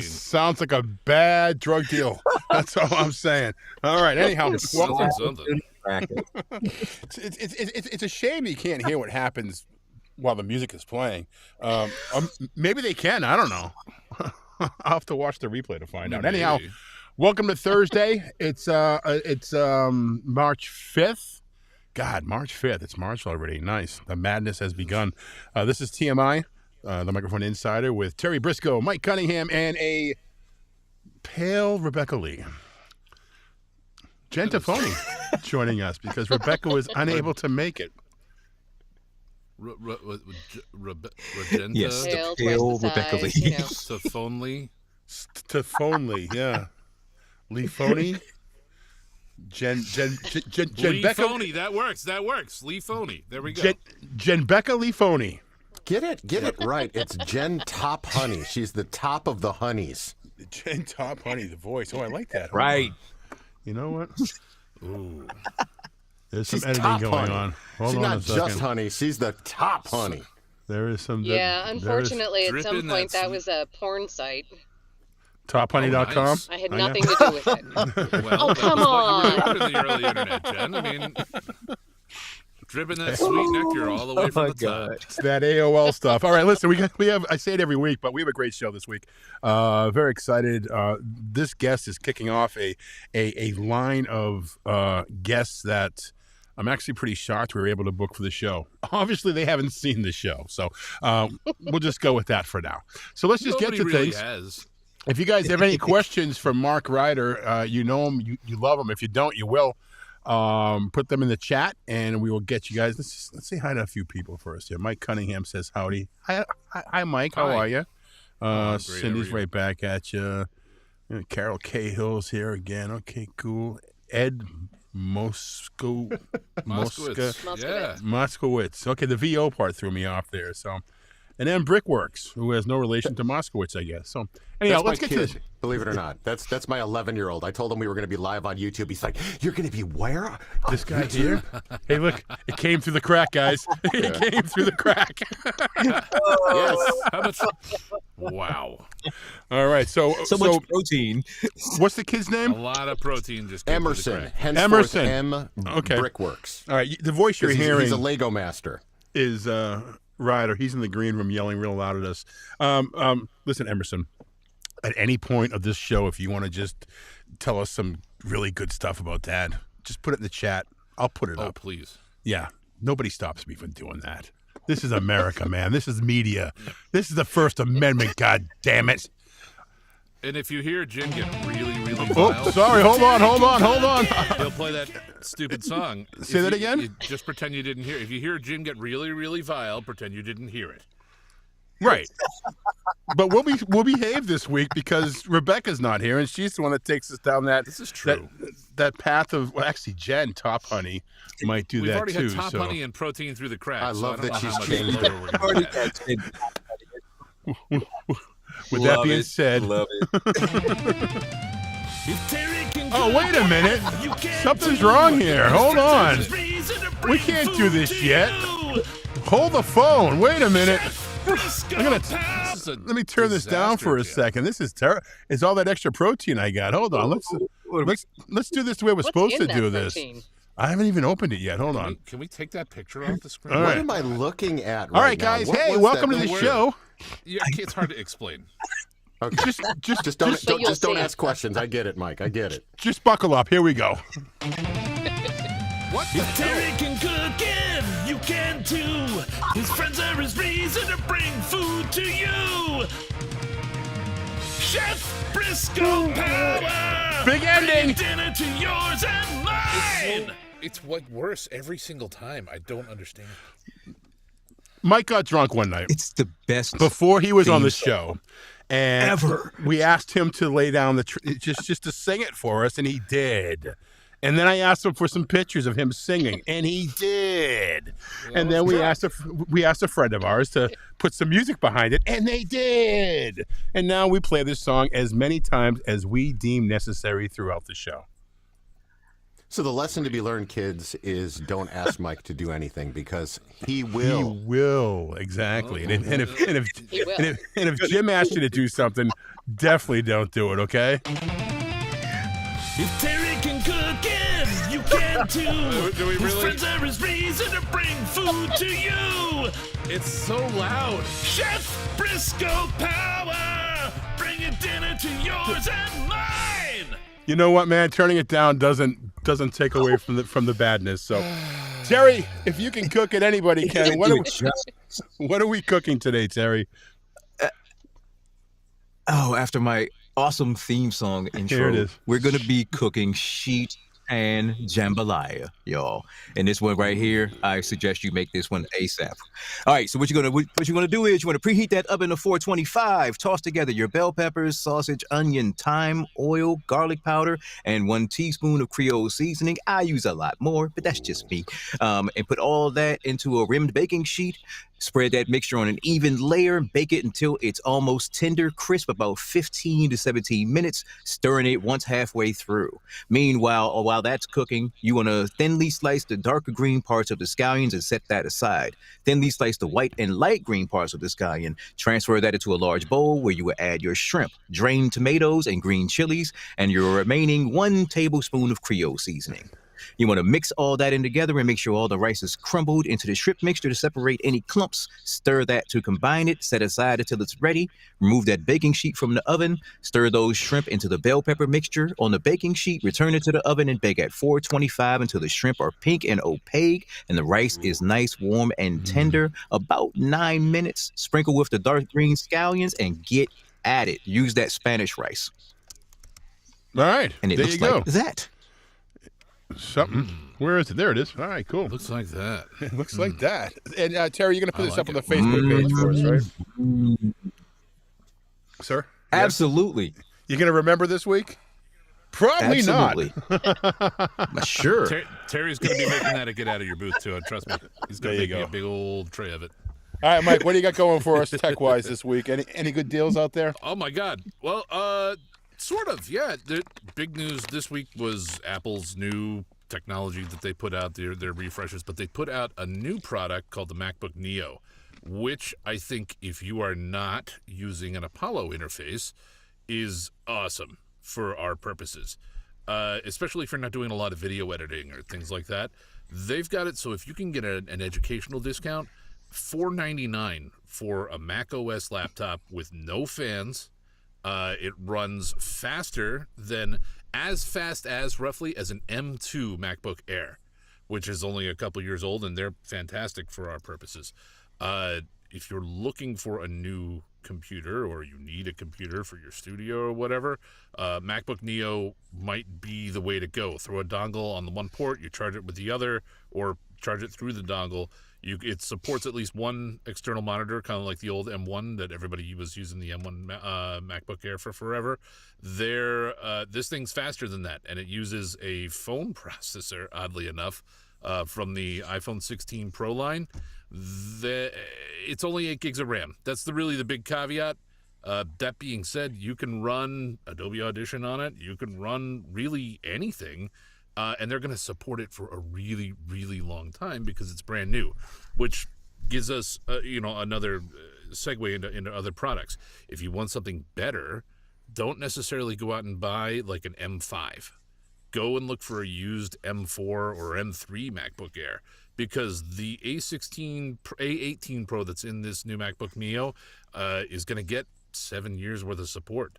Sounds like a bad drug deal. That's all I'm saying. All right. Anyhow, it's a shame you can't hear what happens while the music is playing. Maybe they can. I don't know. I'll have to watch the replay to find out. Anyhow, welcome to Thursday. It's March 5th. God, March 5th. It's March already. Nice. The madness has begun. This is TMI. The Microphone Insider with Terry Briscoe, Mike Cunningham, and a pale Rebecca Lee. Jen Tafoni joining us because Rebecca was unable to make it. Yes, the pale Rebecca Lee. Tafonely, yeah. Lee Phony. Jen Lee Becca. Phony, that works. Lee Phony. There we go. Jen Becca Lee Phony. Get it right. It's Jen Top Honey. She's the top of the honeys. Jen Top Honey, the voice. Oh, I like that. Right. You know what? Ooh. There's some She's editing going honey. on. She's not just honey. She's the top honey. There is some. Yeah, unfortunately, at some point that was a porn site. TopHoney.com? Oh, nice. I had nothing to do with it. Well, come on. You were up in the early internet, Jen. I mean, dripping that sweet nectar all the way from the top. It's that AOL stuff. All right, listen, we have. I say it every week, but we have a great show this week. Very excited. This guest is kicking off a line of guests that I'm actually pretty shocked we were able to book for the show. Obviously, they haven't seen the show, so we'll just go with that for now. So let's just get to really things. Has. If you guys have any questions for Mark Ryder, you know him, you love him. If you don't, you will. Put them in the chat, and we will get you guys. Let's say hi to a few people first here. Mike Cunningham says howdy. Hi Mike. How are you? Cindy's right back at you. Carol Cahill's here again. Okay, cool. Ed Moskowitz. Okay, the VO part threw me off there. So, and then Brickworks, who has no relation to Moskowitz, I guess. So, anyhow, let's get to this. Believe it or not, that's my 11-year-old. I told him we were going to be live on YouTube. He's like, "You're going to be where?" This guy here. Hey, look! It came through the crack, guys. It came through the crack. Yes. How much? Wow. All right. So much protein. What's the kid's name? A lot of protein just came through the Emerson. crack. Henceforth Emerson. M. Okay. Brickworks. All right. The voice you're hearing. He's a Lego master. Is Ryder. He's in the green room yelling real loud at us. Listen, Emerson. At any point of this show, if you want to just tell us some really good stuff about Dad, just put it in the chat. I'll put it up. Oh, please. Yeah. Nobody stops me from doing that. This is America, man. This is media. This is the First Amendment, God damn it. And if you hear Jim get really, really Oh, wild, sorry. Hold on. he'll play that stupid song. Say that again? You just pretend you didn't hear it. If you hear Jim get really, really vile, pretend you didn't hear it. Right. But we'll behave this week because Rebecca's not here, and she's the one that takes us down that. This is true. That path of actually Jen Top Honey might do We've that already too. had Top Honey and protein through the cracks. I love that she's changed changed it. With that being said, love it. Oh, wait a minute. Something's wrong here. Hold on. We can't do this yet. Hold the phone. Wait a minute. Let me turn this down for a second. This is terrible. It's all that extra protein I got. Hold on. Let's do this the way we're supposed to do this. I haven't even opened it yet. Hold on. Can we take that picture off the screen? All What right. am I looking at right All right, now? guys. What Hey, was welcome that? to the Don't show. Yeah, it's hard to explain. Okay. Just don't But you'll just don't see. ask questions. I get it, Mike. I get it. Just buckle up. Here we go. What the If Terry can cook it, you can too. His friends are his reason to bring food to you. Chef Briscoe Power. Big ending. Bring dinner to yours and mine. It's like worse every single time. I don't understand. Mike got drunk one night It's the best. before he was on theme the song show, and ever. we asked him to lay down the just to sing it for us, and he did. And then I asked him for some pictures of him singing, and he did. And then we asked a friend of ours to put some music behind it, and they did. And now we play this song as many times as we deem necessary throughout the show. So the lesson to be learned, kids, is don't ask Mike to do anything because he He will. will, exactly. And He will. if Jim asked you to do something, definitely don't do it, okay? If Terry can cook it, you can too. Do we His really? friends are his reason to bring food to you. It's so loud. Chef Briscoe Power. Bringing dinner to yours and mine. You know what, man? Turning it down doesn't take away from the badness. So, Terry, if you can cook it, anybody can. What are we cooking today, Terry? Oh, after my awesome theme song intro, Here it is. we're gonna be cooking sheet and jambalaya, y'all. And this one right here, I suggest you make this one ASAP. All right, so what you're gonna do is you want to preheat that oven to 425. Toss together your bell peppers, sausage, onion, thyme, oil, garlic powder, and 1 teaspoon of Creole seasoning. I use a lot more, but that's just me. And put all that into a rimmed baking sheet. Spread that mixture on an even layer. Bake it until it's almost tender, crisp, about 15 to 17 minutes, stirring it once halfway through. Meanwhile, while that's cooking, you want to thinly slice the darker green parts of the scallions and set that aside. Thinly slice the white and light green parts of the scallion. Transfer that into a large bowl where you will add your shrimp, drained tomatoes, and green chilies, and your remaining 1 tablespoon of Creole seasoning. You want to mix all that in together and make sure all the rice is crumbled into the shrimp mixture to separate any clumps. Stir that to combine it, set aside until it's ready. Remove that baking sheet from the oven. Stir those shrimp into the bell pepper mixture on the baking sheet. Return it to the oven and bake at 425 until the shrimp are pink and opaque and the rice is nice, warm, and tender. About 9 minutes. Sprinkle with the dark green scallions and get at it. Use that Spanish rice. All right, And it there looks you go. like that. Something. Where is it? There it is. All right, cool. Looks like that. It looks like that. And Terry, you're going to put I this like up on the it. Facebook page for us, right? Sir? Yes? Absolutely. You going to remember this week? Probably Absolutely. Sure. Terry's going to be making that a get out of your booth, too. And trust me, he's going There to you make me go. a big old tray of it. not. All right, Mike, what do you got going for us tech-wise this week? Any good deals out there? Oh, my God. Well, sort of, yeah. The big news this week was Apple's new technology that they put out, their refreshers, but they put out a new product called the MacBook Neo, which I think if you are not using an Apollo interface is awesome for our purposes, especially if you're not doing a lot of video editing or things like that. They've got it so if you can get an educational discount, $499 for a Mac OS laptop with no fans. It runs faster than as fast as roughly as an M2 MacBook Air, which is only a couple years old, and they're fantastic for our purposes. If you're looking for a new computer or you need a computer for your studio or whatever, MacBook Neo might be the way to go. Throw a dongle on the one port, you charge it with the other, or charge it through the dongle. It supports at least one external monitor, kind of like the old M1 that everybody was using the M1 MacBook Air for forever. This thing's faster than that, and it uses a phone processor, oddly enough, from the iPhone 16 Pro line. It's only 8 gigs of RAM. That's really the big caveat. That being said, you can run Adobe Audition on it. You can run really anything. And they're going to support it for a really, really long time because it's brand new, which gives us, another segue into other products. If you want something better, don't necessarily go out and buy like an M5. go and look for a used M4 or M3 MacBook Air, because the A18 Pro that's in this new MacBook Neo is going to get 7 years worth of support,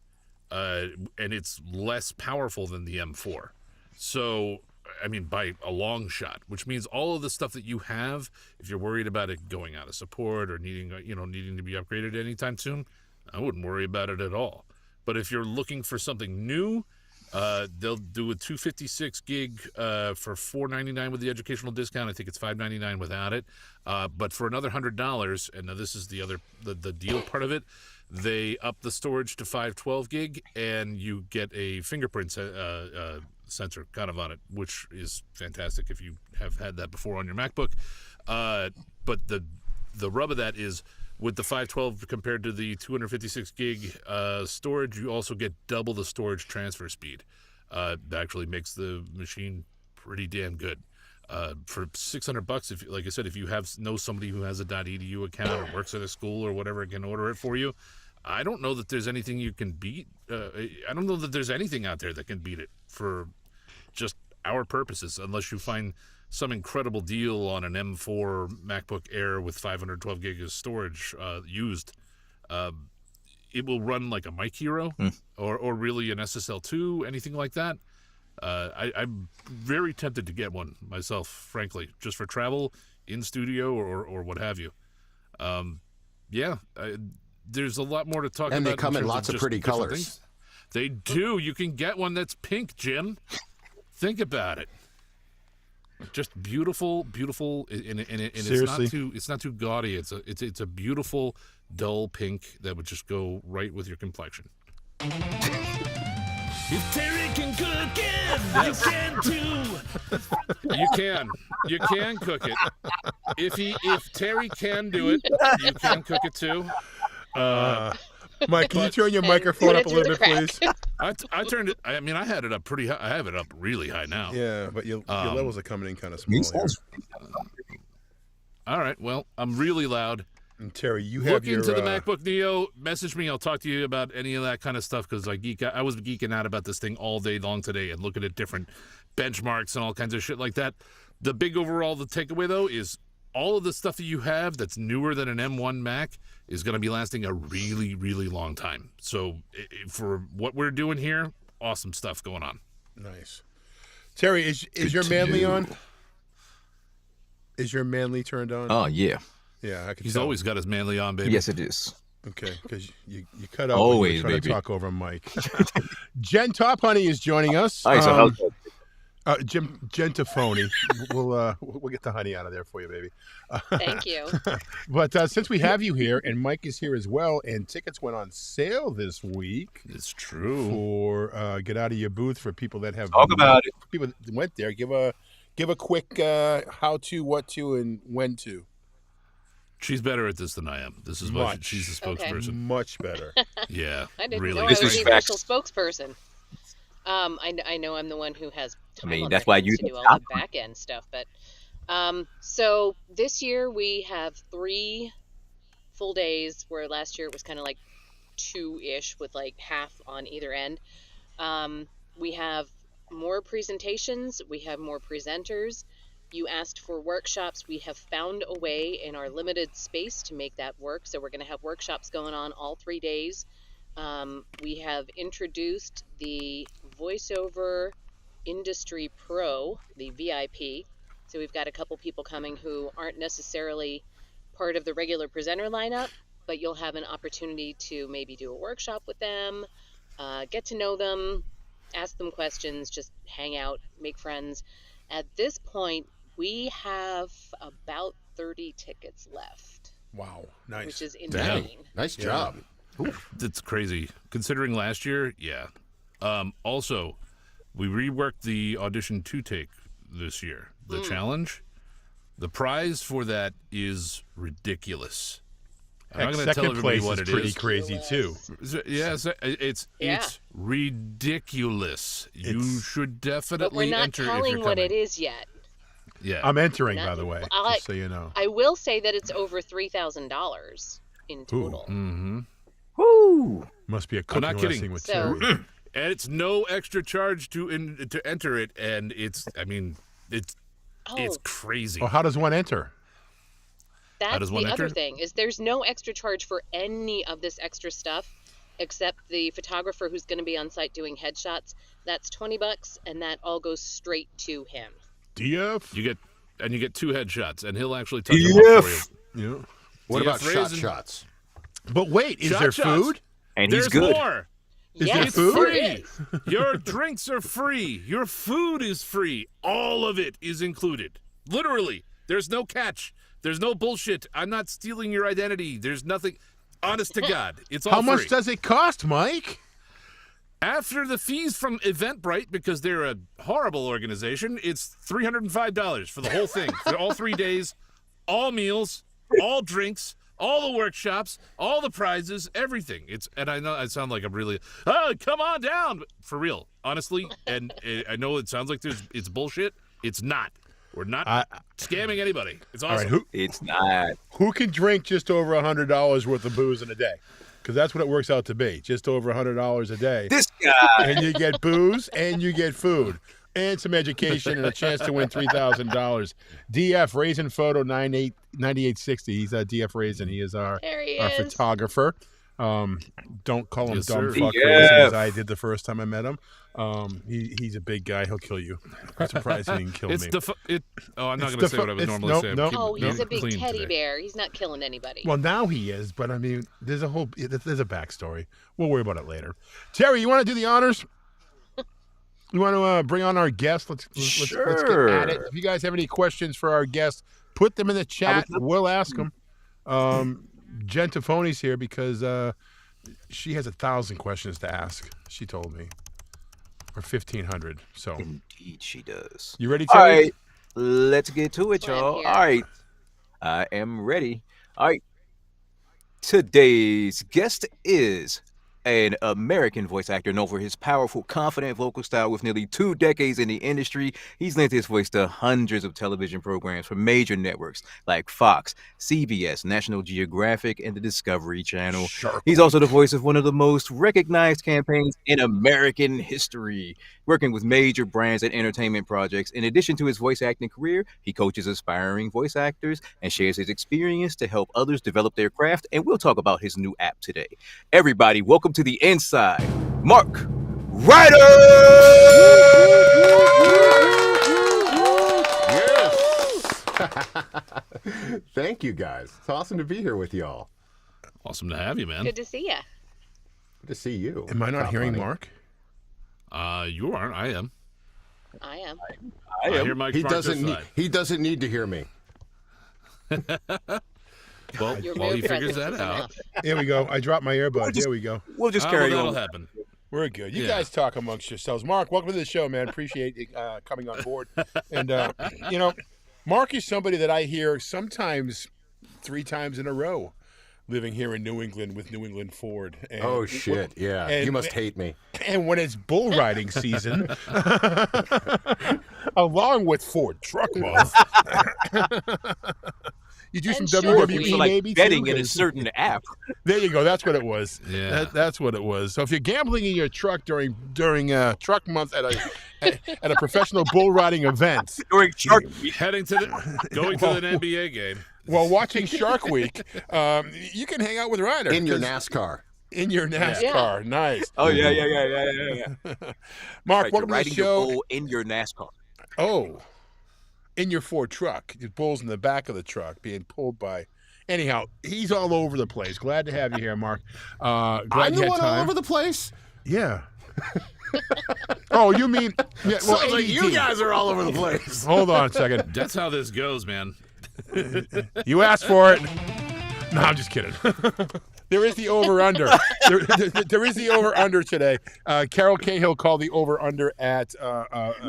and it's less powerful than the M4. So, I mean, by a long shot, which means all of the stuff that you have, if you're worried about it going out of support or needing to be upgraded anytime soon, I wouldn't worry about it at all. But if you're looking for something new, they'll do a 256 gig for $499 with the educational discount. I think it's $599 without it. But for another $100, and now this is the deal part of it, they up the storage to 512 gig, and you get a fingerprint sensor kind of on it, which is fantastic if you have had that before on your MacBook. But the rub of that is, with the 512 compared to the 256 gig storage, you also get double the storage transfer speed. That actually makes the machine pretty damn good. For $600, if, like I said, if you know somebody who has a .edu account or works at a school or whatever, can order it for you. I don't know that there's anything you can beat. I don't know that there's anything out there that can beat it for just our purposes, unless you find some incredible deal on an M4 MacBook Air with 512 gig of storage used. It will run like a Mic Hero or really an SSL2, anything like that. I'm very tempted to get one myself, frankly, just for travel, in studio, or what have you. There's a lot more to talk about. And they come in lots of pretty colors. Things. They do. You can get one that's pink, Jim. Think about it. Just beautiful, and it's not too gaudy. It's a beautiful, dull pink that would just go right with your complexion. If Terry can cook it, you can too. You can cook it. If Terry can do it, you can cook it too. Mike, can you turn your microphone up a little bit, please? I turned it. I mean, I had it up pretty high. I have it up really high now. Yeah, but your levels are coming in kind of small here. All right. Well, I'm really loud. And Terry, you have Look into the MacBook Neo. Message me. I'll talk to you about any of that kind of stuff, because I was geeking out about this thing all day long today and looking at different benchmarks and all kinds of shit like that. The big overall, the takeaway though, is all of the stuff that you have that's newer than an M1 Mac is going to be lasting a really, really long time. So for what we're doing here, awesome stuff going on. Nice. Terry, is your Manly on? Is your Manly turned on? Oh, yeah. Yeah, I can He's tell. always got his Manly on, baby. Yes, it is. Okay, because you cut out always, when you baby. try to talk over Mike. Jen Top Honey is joining us. All right, so how's that? Jen Tafoni. We'll get the honey out of there for you, baby. Thank you. But since we have you here, and Mike is here as well, and tickets went on sale this week. It's true. For Get Out of Your Booth, for people that have Talk about it. People that went there. Give a quick how to, what to, and when to. She's better at this than I am. This is why she's the spokesperson. Okay. Much better. Yeah, I didn't really. know I was the official spokesperson. I know I'm the one who has time on that's their why hands you to do all the back end stuff. But so this year we have 3 full days, where last year it was kind of like 2-ish with like half on either end. We have more presentations. We have more presenters. You asked for workshops. We have found a way in our limited space to make that work. So we're going to have workshops going on all 3 days. We have introduced the VoiceOver Industry Pro, the VIP. So we've got a couple people coming who aren't necessarily part of the regular presenter lineup, but you'll have an opportunity to maybe do a workshop with them, get to know them, ask them questions, just hang out, make friends. At this point, we have about 30 tickets left. Wow, nice. Which is insane. Nice job. That's crazy. Considering last year, yeah. Also, we reworked the Audition 2 take this year. The challenge, the prize for that is ridiculous. I'm not going to tell everybody what it is. Pretty crazy too. Yes, it's ridiculous. You should definitely but we're not enter telling if you're what coming. it is yet. Yeah, I'm entering, by the way, just so you know. I will say that it's over $3,000 in total. Mm-hmm. Woo! Must be a I'm cooking not kidding. lesson with So- Terry. And it's no extra charge to enter it, and it's crazy. Well, how does one enter? That's the other thing, is there's no extra charge for any of this extra stuff, except the photographer who's going to be on site doing headshots. That's $20, and that all goes straight to him. DF? You get 2 headshots, and he'll actually touch them up for you. Yeah. What about DF shots? But wait, is there food? And There's he's good. more. Is Yes, there food? there is. Your drinks are free. Your food is free. All of it is included. Literally. There's no catch. There's no bullshit. I'm not stealing your identity. There's nothing. Honest to God. It's all How much free. does it cost, Mike? After the fees from Eventbrite, because they're a horrible organization, it's $305 for the whole thing. For all 3 days, all meals, all drinks, all the workshops, all the prizes, everything. And I know I sound like I'm really, come on down. But for real, honestly, and I know it sounds like it's bullshit. It's not. We're not scamming anybody. It's awesome. All right, It's not. who can drink just over $100 worth of booze in a day? Because that's what it works out to be. Just over $100 a day. This guy. And you get booze and you get food and some education and a chance to win $3,000. DF Raisin Photo 9860. He's DF Raisin. He is our photographer. Don't call him Yes, dumb sir. fuck Raisin as I did the first time I met him. He's a big guy. He'll kill you. I'm surprised he didn't kill me. I'm not going to say what I would normally say. Nope. Oh, he's a big clean teddy today. bear. He's not killing anybody. Well, now he is, but I mean, there's a backstory. We'll worry about it later. Terry, you want to do the honors? You want to bring on our guest? Let's get at it. If you guys have any questions for our guest, put them in the chat. We'll ask them. Jen Tafoni's here because she has 1,000 questions to ask. She told me, or 1,500. So Indeed, she does. You ready, All Terry? right, let's get to it, I'm y'all. here. All right, I am ready. All right, today's guest is an American voice actor known for his powerful, confident vocal style. With nearly 2 decades in the industry, he's lent his voice to hundreds of television programs from major networks like Fox, CBS, National Geographic, and the Discovery Channel. He's also the voice of one of the most recognized campaigns in American history, working with major brands and entertainment projects. In addition to his voice acting career, he coaches aspiring voice actors and shares his experience to help others develop their craft. And we'll talk about his new app today. Everybody, welcome to the Inside, Mark Ryder. Thank you, guys. It's awesome to be here with y'all. Awesome to have you, man. Good to see you. Good to see you. Am I not hearing Funny. Mark? You aren't. I am. I am. I hear Mike. He Mark this doesn't need. side. He doesn't need to hear me. Well, Your while he mere figures presence that is out, enough. Here we go. I dropped my earbud. Here we go. We'll just well, carry that'll on. happen. We're good. You Yeah. guys talk amongst yourselves. Mark, welcome to the show, man. Appreciate you coming on board. And, Mark is somebody that I hear sometimes 3 times in a row living here in New England with New England Ford. And Oh shit! Yeah, and- you must hate me. And when it's bull riding season, along with Ford Truck Month, you do And some Short WWE Week. For like maybe betting too? in a certain app. There you go. That's what it was. Yeah. That's what it was. So if you're gambling in your truck during Truck Month at a professional bull riding event During Shark Week. Heading to going to an NBA game. while watching Shark Week, you can hang out with Ryder In your 'cause- NASCAR. In your NASCAR, nice. Oh yeah. Mark, Right, welcome you're to the riding your show. bull in your NASCAR. Oh, in your Ford truck. The bull's in the back of the truck being pulled by. Anyhow, he's all over the place. Glad to have you here, Mark. Glad I'm you the had one time. all over the place. Yeah. Oh, you mean? Yeah, well, Sounds like you ADD. guys are all over the place. Hold on a second. That's how this goes, man. You asked for it. No, I'm just kidding. There is the over-under. There is the over-under today. Carol Cahill called the over-under at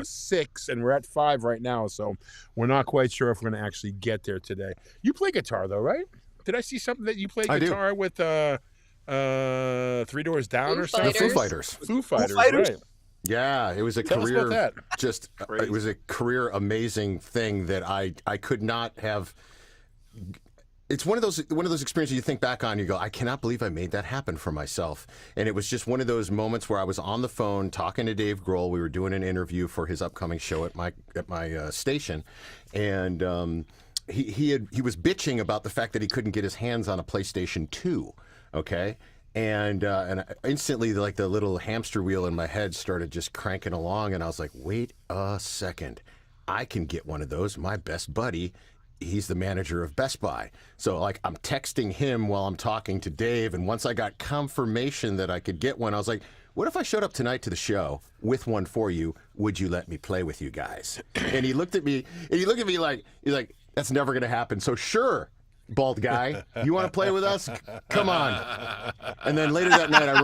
6, and we're at 5 right now, so we're not quite sure if we're going to actually get there today. You play guitar, though, right? Did I see something that you played I do. guitar with 3 Doors Down Foo or something? Foo Fighters. Fighters. Foo Fighters, Fighters? right. Yeah, it was a Tell us career. about that. Just it was a career amazing thing that I could not have. it's one of those experiences you think back on. You go, I cannot believe I made that happen for myself. And it was just one of those moments where I was on the phone talking to Dave Grohl. We were doing an interview for his upcoming show at my station, and he was bitching about the fact that he couldn't get his hands on a PlayStation 2. Okay. And instantly, like the little hamster wheel in my head started just cranking along, and I was like, "Wait a second, I can get one of those." My best buddy, he's the manager of Best Buy, so like I'm texting him while I'm talking to Dave, and once I got confirmation that I could get one, I was like, "What if I showed up tonight to the show with one for you? Would you let me play with you guys?" And he looked at me, like he's like, "That's never gonna happen." So sure. Bald guy, you want to play with us? Come on. And then later that night, I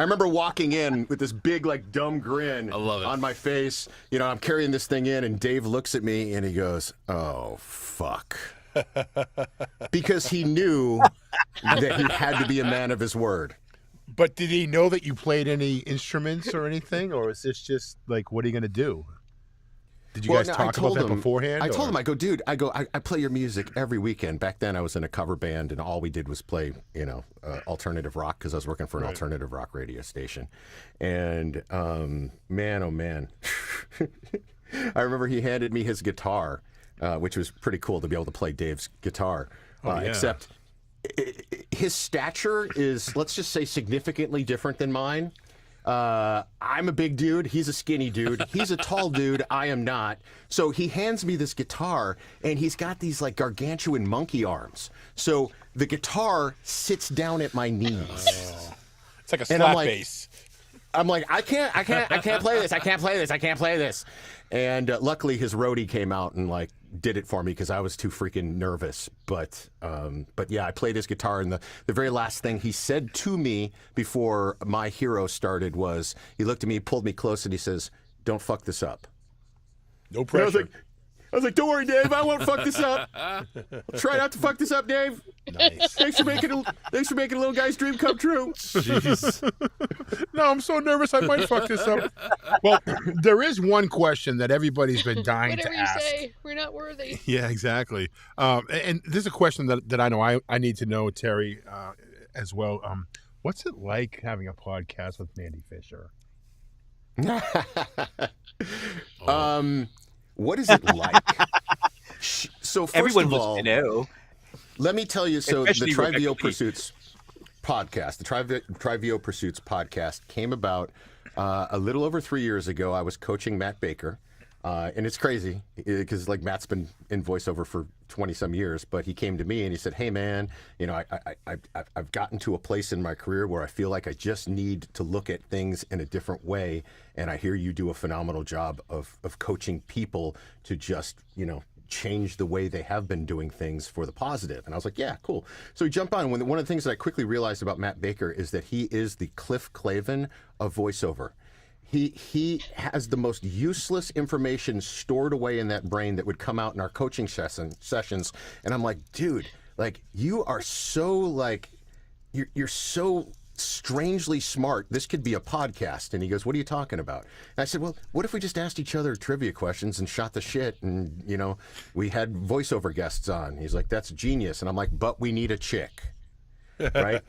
remember walking in with this big, like, dumb grin on my face. You know, I'm carrying this thing in, and Dave looks at me, and he goes, "Oh, fuck." Because he knew that he had to be a man of his word. But did he know that you played any instruments or anything? Or is this just, like, what are you going to do? Did you guys talk about that beforehand? I told him, I go, dude, I play your music every weekend. Back then I was in a cover band, and all we did was play, alternative rock, because I was working for an alternative rock radio station. And man, oh man. I remember he handed me his guitar, which was pretty cool to be able to play Dave's guitar. Except his stature is, let's just say, significantly different than mine. I'm a big dude. He's a skinny dude. He's a tall dude. I am not. So he hands me this guitar, and he's got these like gargantuan monkey arms. So the guitar sits down at my knees. It's like a slap bass. I'm like, I can't play this. I can't play this. And luckily his roadie came out and like did it for me because I was too freaking nervous. But yeah, I played his guitar, and the very last thing he said to me before my hero started was, he looked at me, pulled me close, and he says, "Don't fuck this up." No pressure. I was like, "Don't worry, Dave. I won't fuck this up. I'll try not to fuck this up, Dave." Nice. Thanks for making a little guy's dream come true. Jeez. No, I'm so nervous I might fuck this up. Well, there is one question that everybody's been dying to ask. Whatever you say, we're not worthy. Yeah, exactly. And this is a question that I know I need to know, Terry, as well. What's it like having a podcast with Mandy Fisher? What is it like? So first Everyone of all, wants to know. let me tell you. So Especially the Rebecca Trivio Lee. Pursuits podcast, the Trivio Pursuits podcast, came about a little over 3 years ago. I was coaching Matt Baker, and it's crazy because like Matt's been in voiceover for 20 some years, but he came to me and he said, "Hey man, I've gotten to a place in my career where I feel like I just need to look at things in a different way, and I hear you do a phenomenal job of coaching people to just change the way they have been doing things for the positive." And I was like, "Yeah, cool." So we jumped on. One of the things that I quickly realized about Matt Baker is that he is the Cliff Clavin of voiceover. He has the most useless information stored away in that brain that would come out in our coaching sessions. And I'm like, dude, like you are so like, you're so strangely smart. This could be a podcast. And he goes, "What are you talking about?" And I said, "Well, what if we just asked each other trivia questions and shot the shit? And, we had voiceover guests on." He's like, "That's genius." And I'm like, "But we need a chick." Right?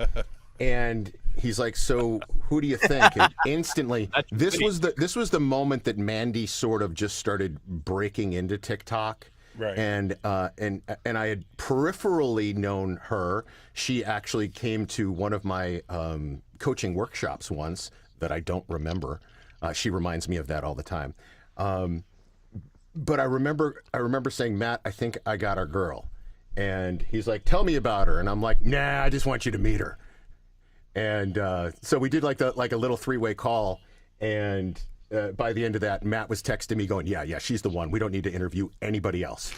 And he's like, "So who do you think?" And instantly, this was the moment that Mandy sort of just started breaking into TikTok. Right. And I had peripherally known her. She actually came to one of my coaching workshops once that I don't remember. She reminds me of that all the time. But I remember saying, "Matt, I think I got our girl." And he's like, "Tell me about her." And I'm like, "Nah, I just want you to meet her." And so we did like a little three-way call, and by the end of that, Matt was texting me going, yeah, she's the one. We don't need to interview anybody else.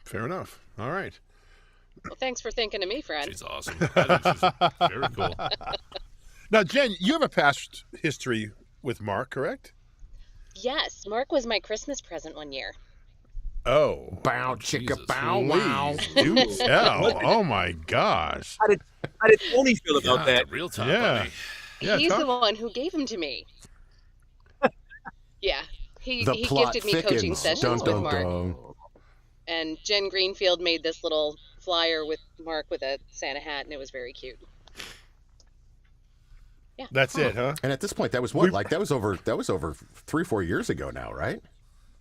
Fair enough. All right. Well, thanks for thinking of me, friend. She's awesome. I think she's very cool. Now, Jen, you have a past history with Mark, correct? Yes, Mark was my Christmas present one year. Oh. Bow, chicka, Jesus. bow, wow. Do tell. Oh, my gosh. How did Tony feel about that? The real time. Yeah. buddy. Yeah, He's talk- the one who gave him to me. Yeah, he The plot gifted me coaching thickens. sessions Dun, with dun, Mark. dun. And Jen Greenfield made this little flyer with Mark with a Santa hat, and it was very cute. Yeah. That's it, huh? And at this point, that was what? Like that was over 3-4 years ago now, right?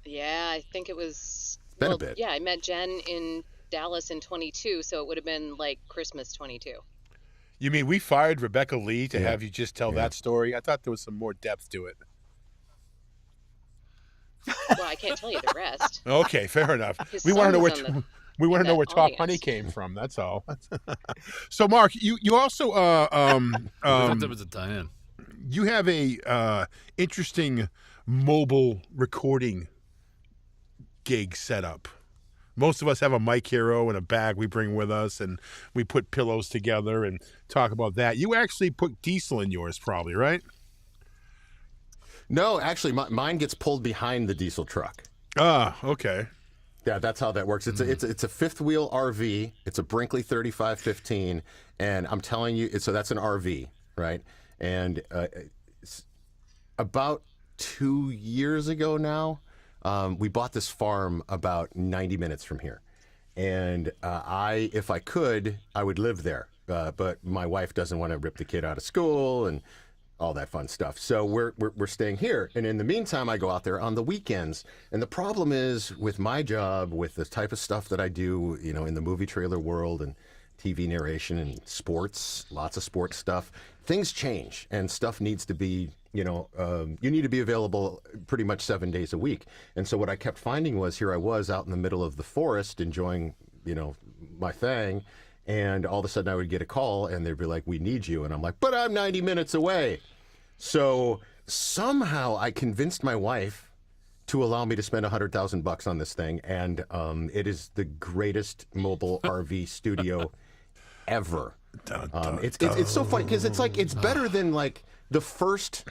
Yeah, I think it was. Been a bit. Yeah, I met Jen in Dallas in 22, so it would have been like Christmas 22. You mean we fired Rebecca Lee to Yeah. have you just tell Yeah. that story? I thought there was some more depth to it. Well, I can't tell you the rest. Okay, fair enough. His We want to know son where was we want to know that where Top Honey audience. came from. That's all. So, Mark, you also I thought that was a tie-in. you have a interesting mobile recording gig set up. Most of us have a mic hero and a bag we bring with us, and we put pillows together and talk about that. You actually put diesel in yours, probably, right? No, actually, mine gets pulled behind the diesel truck. Ah, okay. Yeah, that's how that works. It's a fifth wheel RV. It's a Brinkley 3515, and I'm telling you, so that's an RV, right? And it's about 2 years ago now, we bought this farm about 90 minutes from here, and if I could, I would live there, but my wife doesn't want to rip the kid out of school and all that fun stuff. So we're staying here, and in the meantime, I go out there on the weekends. And the problem is with my job, with the type of stuff that I do, in the movie trailer world and TV narration and sports, lots of sports stuff, things change, and stuff needs to be, you need to be available pretty much 7 days a week. And so what I kept finding was here I was out in the middle of the forest enjoying, my thing. And all of a sudden I would get a call and they'd be like, we need you. And I'm like, but I'm 90 minutes away. So somehow I convinced my wife to allow me to spend $100,000 on this thing. And it is the greatest mobile RV studio ever. It's so funny because it's better than like the first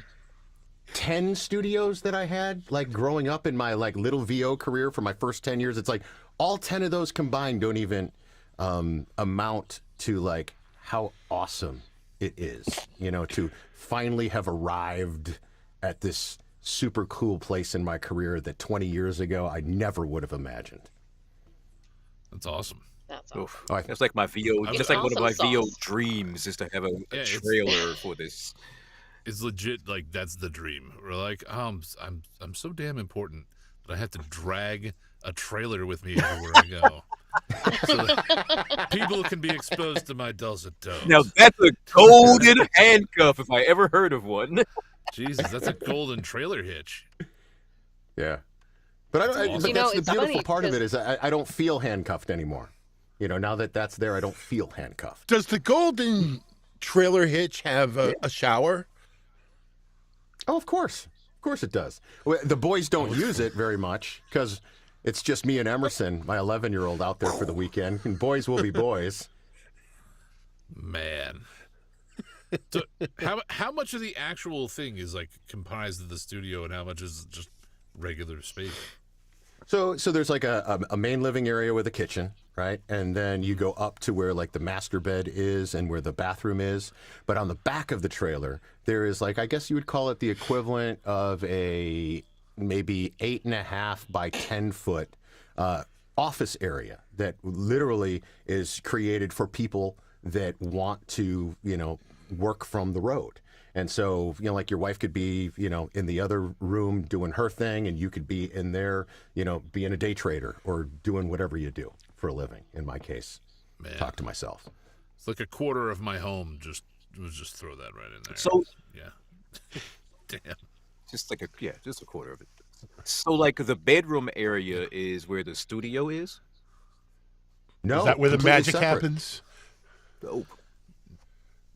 10 studios that I had, like growing up in my like little VO career for my first 10 years. It's like all 10 of those combined don't even amount to like how awesome it is, to finally have arrived at this super cool place in my career that 20 years ago I never would have imagined. That's awesome. That's awesome. Oof. That's like my VO. It's That's like one of my awesome VO sauce. dreams is to have a it's- trailer for this. It's legit. Like that's the dream. We're like, I'm so damn important that I have to drag a trailer with me everywhere I go, so that people can be exposed to my dulcet tones. Now that's a golden handcuff if I ever heard of one. Jesus, that's a golden trailer hitch. Yeah. But That's awesome. but that's the it's beautiful funny part of it because- is I don't feel handcuffed anymore. Now that that's there, I don't feel handcuffed. Does the golden trailer hitch have a shower? Oh, of course it does. Well, the boys don't use it very much because it's just me and Emerson, my 11-year-old, out there for the weekend, and boys will be boys. Man. So how much of the actual thing is like comprised of the studio and how much is just regular space? So there's like a main living area with a kitchen, right? And then you go up to where like the master bed is and where the bathroom is. But on the back of the trailer, there is like, I guess you would call it the equivalent of a maybe 8.5 by 10 foot office area that literally is created for people that want to, work from the road. And so, like your wife could be, in the other room doing her thing, and you could be in there, being a day trader or doing whatever you do for a living. In my case, Man, talk to myself. it's like a quarter of my home. Just throw that right in there. So yeah, damn. just a quarter of it. So like the bedroom area is where the studio is. No, Is that where the completely magic separate. happens? Oh,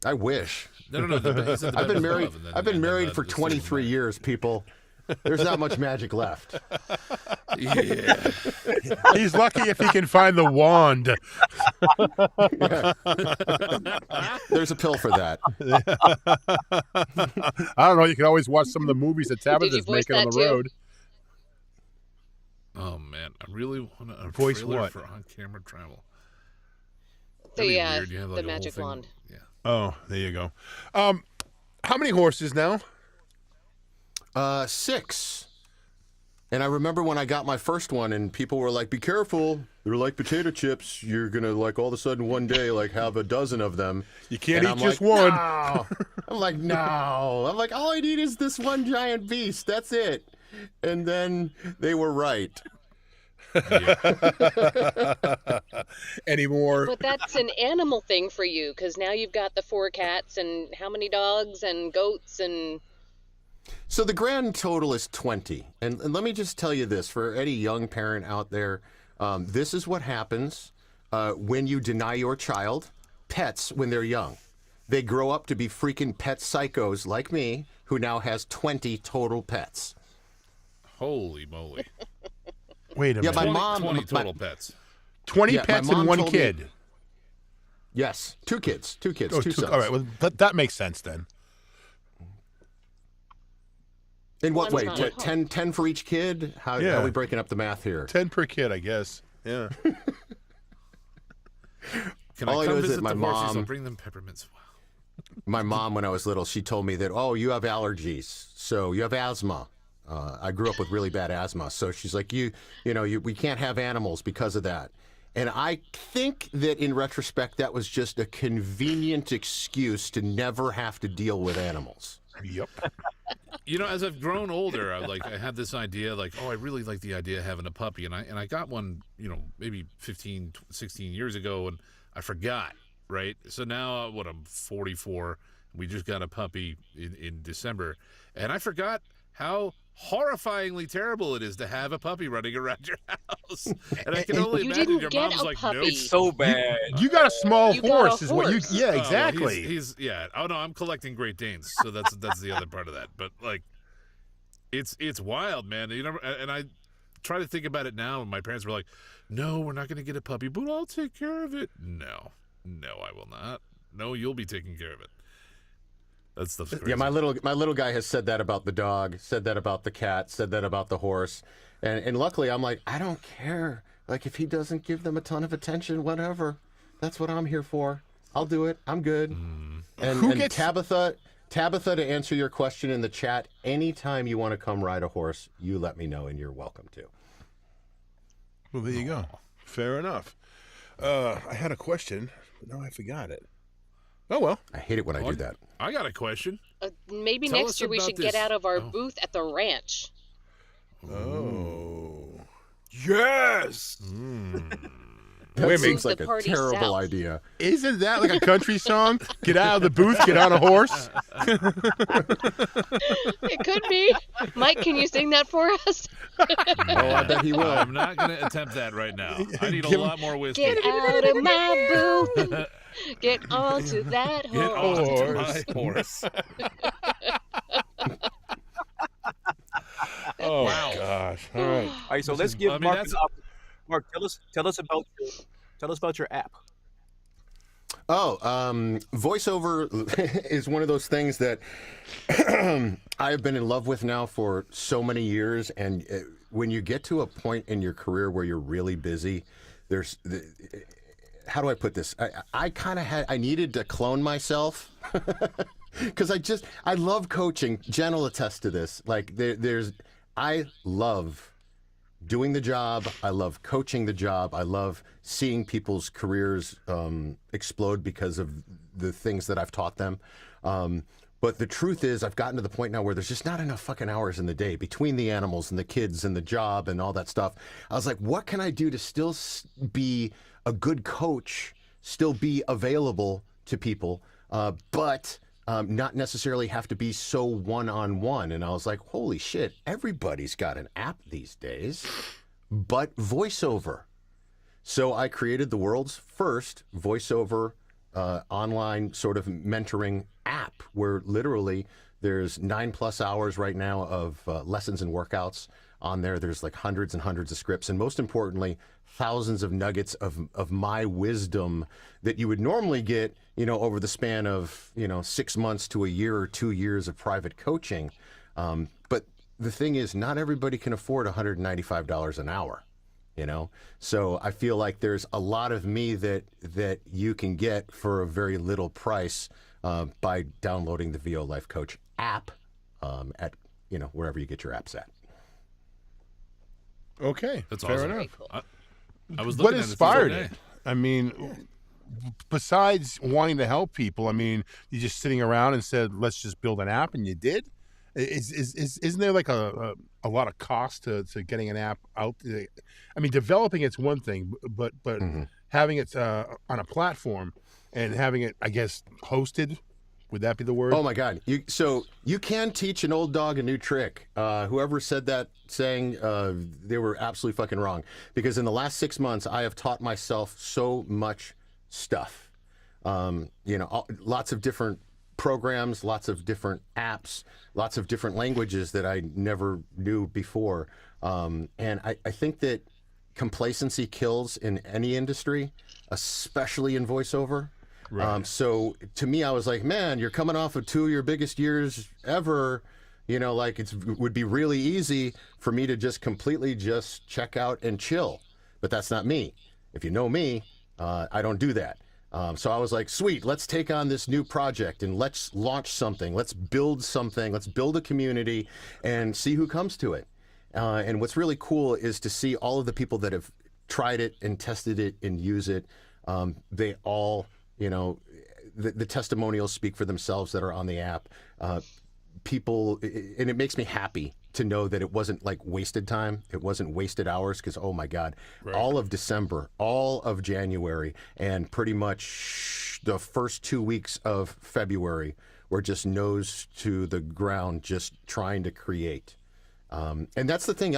I wish. No. He said the I've been bedroom married. above, and then- I've been and then married the for studio 23 back. years, people. There's not much magic left. Yeah. He's lucky if he can find the wand. There's a pill for that. I don't know. You can always watch some of the movies that Did you Tabitha's voice making on that the too? road. Oh man, I really want a Voice trailer what? for on-camera travel. That'd The be weird. You have, like, the a whole magic thing- wand. Yeah. Oh, there you go. How many horses now? 6. And I remember when I got my first one and people were like, be careful. They're like potato chips. You're going to like all of a sudden one day like have a dozen of them. You can't And eat I'm just like, one. No. I'm like, no. I'm like, all I need is this one giant beast. That's it. And then they were right. Anymore. But that's an animal thing for you, because now you've got the 4 cats and how many dogs and goats and... So the grand total is 20. And let me just tell you this, for any young parent out there, this is what happens when you deny your child pets when they're young. They grow up to be freaking pet psychos like me, who now has 20 total pets. Holy moly. Wait a Yeah, minute. my mom... 20 total pets. 20 Yeah, my pets mom and one told me- kid. Yes, 2 kids, 2 kids, Oh, 2 sons. all right, well, that makes sense then. In what One's way? not at home. 10 for each kid? How Yeah. are we breaking up the math here? 10 per kid, I guess. Yeah. Can All I I know come is visit that my the horses? mom- I'll bring them peppermints. Wow. My mom, when I was little, she told me that, oh, you have allergies, so you have asthma. I grew up with really bad asthma, so she's like, we can't have animals because of that. And I think that in retrospect, that was just a convenient excuse to never have to deal with animals. Yep. You know, as I've grown older, I had this idea, like, oh, I really like the idea of having a puppy, and I got one, maybe 15, 16 years ago, and I forgot, right? So now, I'm 44. We just got a puppy in December, and I forgot how horrifyingly terrible it is to have a puppy running around your house. And I can only You imagine didn't your get mom's a like, puppy. nope. It's so bad. You got a small You got a horse, is what you. horse. Yeah, Oh, well, exactly. he's yeah. Oh no, I'm collecting Great Danes, so that's the other part of that. But like, it's wild, man. And I try to think about it now. And my parents were like, "No, we're not going to get a puppy, but I'll take care of it." No, I will not. No, you'll be taking care of it. That stuff's crazy. Yeah, my little guy has said that about the dog, said that about the cat, said that about the horse, and luckily I'm like, I don't care. Like if he doesn't give them a ton of attention, whatever. That's what I'm here for. I'll do it. I'm good. And Tabitha, to answer your question in the chat, anytime you want to come ride a horse, you let me know, and you're welcome to. Well, there you go. Fair enough. I had a question, but now I forgot it. Oh, well. I hate it when I do that. I got a question. Maybe Tell next us year we about should this. get out of our Oh. booth at the ranch. Oh. Yes. That Wait a minute. seems The like a party terrible south. idea. Isn't that like a country song? Get out of the booth, get on a horse. It could be. Mike, can you sing that for us? Oh, I bet he will. I'm not going to attempt that right now. I need a Give- lot more whiskey. Get out of my booth. Get onto that Get horse. onto Horse. my horse. Oh, gosh. All right. All right, so let's give I mean, Mark. that's- Mark, tell us about your app. Oh, voiceover is one of those things that I have been in love with now for so many years. And when you get to a point in your career where you're really busy, how do I put this? I needed to clone myself because I love coaching. Jen will attest to this. Like I love doing the job. I love coaching the job. I love seeing people's careers explode because of the things that I've taught them. But the truth is, I've gotten to the point now where there's just not enough fucking hours in the day between the animals and the kids and the job and all that stuff. I was like, what can I do to still be a good coach, still be available to people, but not necessarily have to be so one-on-one? And I was like, holy shit, everybody's got an app these days, but voiceover. So I created the world's first voiceover online sort of mentoring app where literally there's 9+ hours right now of lessons and workouts on there. There's like hundreds and hundreds of scripts, and most importantly, thousands of nuggets of my wisdom that you would normally get, over the span of, 6 months to a year or 2 years of private coaching. But the thing is, not everybody can afford $195 an hour. So I feel like there's a lot of me that you can get for a very little price by downloading the VO Life Coach app at wherever you get your apps at. Okay, That's fair awesome. enough. Very cool. I was What looking at inspired it. it? I mean, besides wanting to help people, I mean, you just sitting around and said, "Let's just build an app," and you did. Isn't there like a lot of cost to getting an app out? I mean, developing it's one thing, but having it on a platform and having it, I guess, hosted. Would that be the word? Oh my God! So you can teach an old dog a new trick. Whoever said that saying, they were absolutely fucking wrong. Because in the last 6 months, I have taught myself so much stuff. Lots of different programs, lots of different apps, lots of different languages that I never knew before. And I think that complacency kills in any industry, especially in voiceover. Right. So to me, I was like, man, you're coming off of 2 of your biggest years ever. Like it would be really easy for me to just completely just check out and chill. But that's not me. If you know me, I don't do that. So I was like, sweet, let's take on this new project and let's launch something. Let's build something. Let's build a community and see who comes to it. And what's really cool is to see all of the people that have tried it and tested it and use it. They all... the testimonials speak for themselves that are on the app. People, and it makes me happy to know that it wasn't like wasted time. It wasn't wasted hours because, oh my God, all of December, all of January, and pretty much the first 2 weeks of February were just nose to the ground, just trying to create. And that's the thing.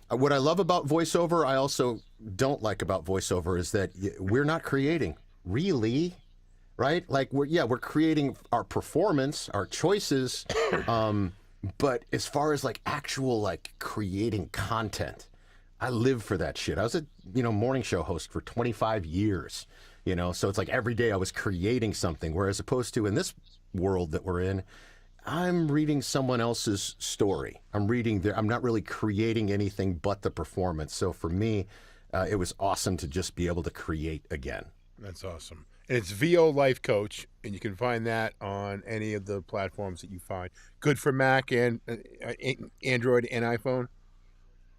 What I love about voiceover, I also don't like about voiceover is that we're not creating. Really, right? Like we're creating our performance, our choices, but as far as like actual like creating content, I live for that shit. I was a morning show host for 25 years, so it's like every day I was creating something. Whereas opposed to in this world that we're in, I'm reading someone else's story. I'm not really creating anything but the performance. So for me, it was awesome to just be able to create again. That's awesome. And it's VO Life Coach, and you can find that on any of the platforms that you find. Good for Mac and Android and iPhone?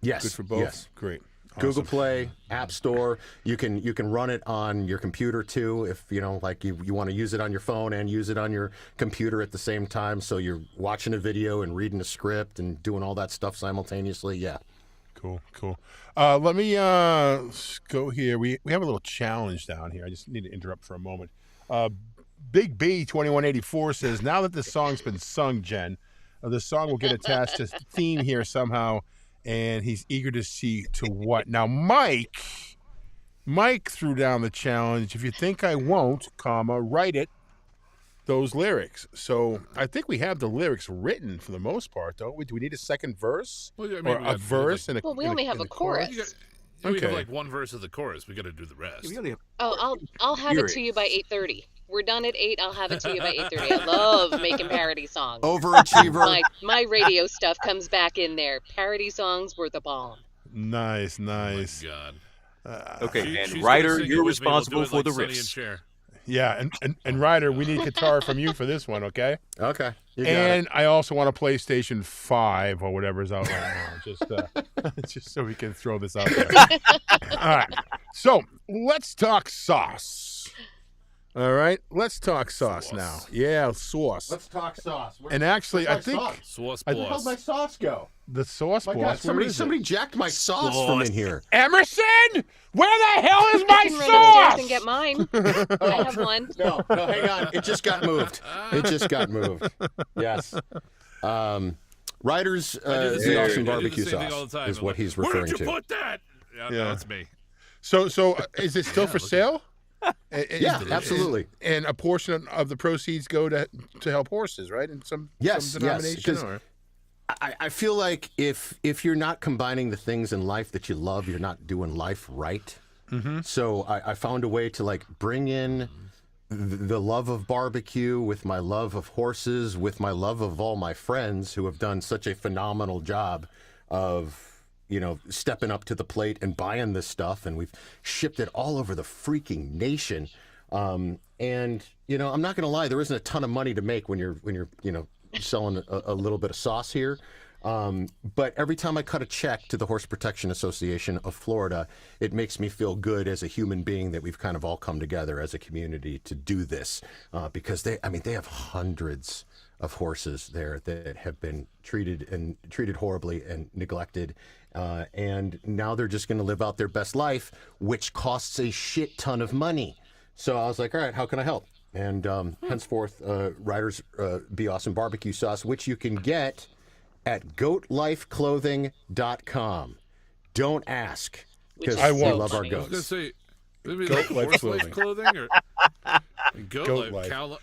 Yes. Good for both? Yes. Great. Google Awesome. Play, App Store. You can run it on your computer too if you want to use it on your phone and use it on your computer at the same time. So you're watching a video and reading a script and doing all that stuff simultaneously. Yeah. Cool. Let me go here. We have a little challenge down here. I just need to interrupt for a moment. Big B 2184 says, now that this song's been sung, Jen, the song will get attached to theme here somehow, and he's eager to see to what. Now, Mike threw down the challenge. If you think I won't, write it. Those lyrics. So I think we have the lyrics written for the most part, don't we? Do we need a second verse? Well, I mean, Or a verse and a Well, we only have a chorus. We have Okay. like one verse of the chorus. We got to do the rest. We only have I'll have it to you by 8:30. We're done at 8. I'll have it to you by 8:30. I love making parody songs. Overachiever. My radio stuff comes back in there. Parody songs were the bomb. Nice. Oh my God. okay, She's and gonna Ryder, sing it you're with me. We'll responsible do it for like the Sonny and riffs. Cher. Yeah, and Ryder, we need guitar from you for this one, okay? Okay. You got And I also want a PlayStation 5 or whatever's out right now, just so we can throw this out there. All right, so let's talk sauce. All right, let's talk sauce now. Yeah, sauce. Let's talk sauce. And actually, I think Sauce I- Where the hell'd my boss. sauce go? the sauce My boss. God, where is it? somebody jacked my sauce from in here. Emerson, where the hell is I my can run upstairs sauce? and get mine. I have one. No, hang on. It just got moved. Yes. Ryder's I do the the same awesome thing. I do the barbecue same thing all sauce the time. is I'm what like, he's Where referring did you to. put that? Yeah, Yeah. that's me. So is it still for look at- sale? Yeah, absolutely. And a portion of the proceeds go to help horses, right? In some denomination. 'cause or? I feel like if you're not combining the things in life that you love, you're not doing life right. Mm-hmm. So I found a way to like bring in the love of barbecue with my love of horses, with my love of all my friends who have done such a phenomenal job of, stepping up to the plate and buying this stuff. And we've shipped it all over the freaking nation. And, I'm not going to lie, there isn't a ton of money to make when you're selling a little bit of sauce here. But every time I cut a check to the Horse Protection Association of Florida, it makes me feel good as a human being that we've kind of all come together as a community to do this, because they have hundreds of horses there that have been treated horribly and neglected. And now they're just going to live out their best life, which costs a shit ton of money. So I was like, all right, how can I help? And henceforth, Riders Be Awesome BBQ Sauce, which you can get at goatlifeclothing.com. Don't ask, because I we won't. love our I was gonna goats. say maybe Goat like life horse life clothing. clothing or goat, Goat life, life. cow life.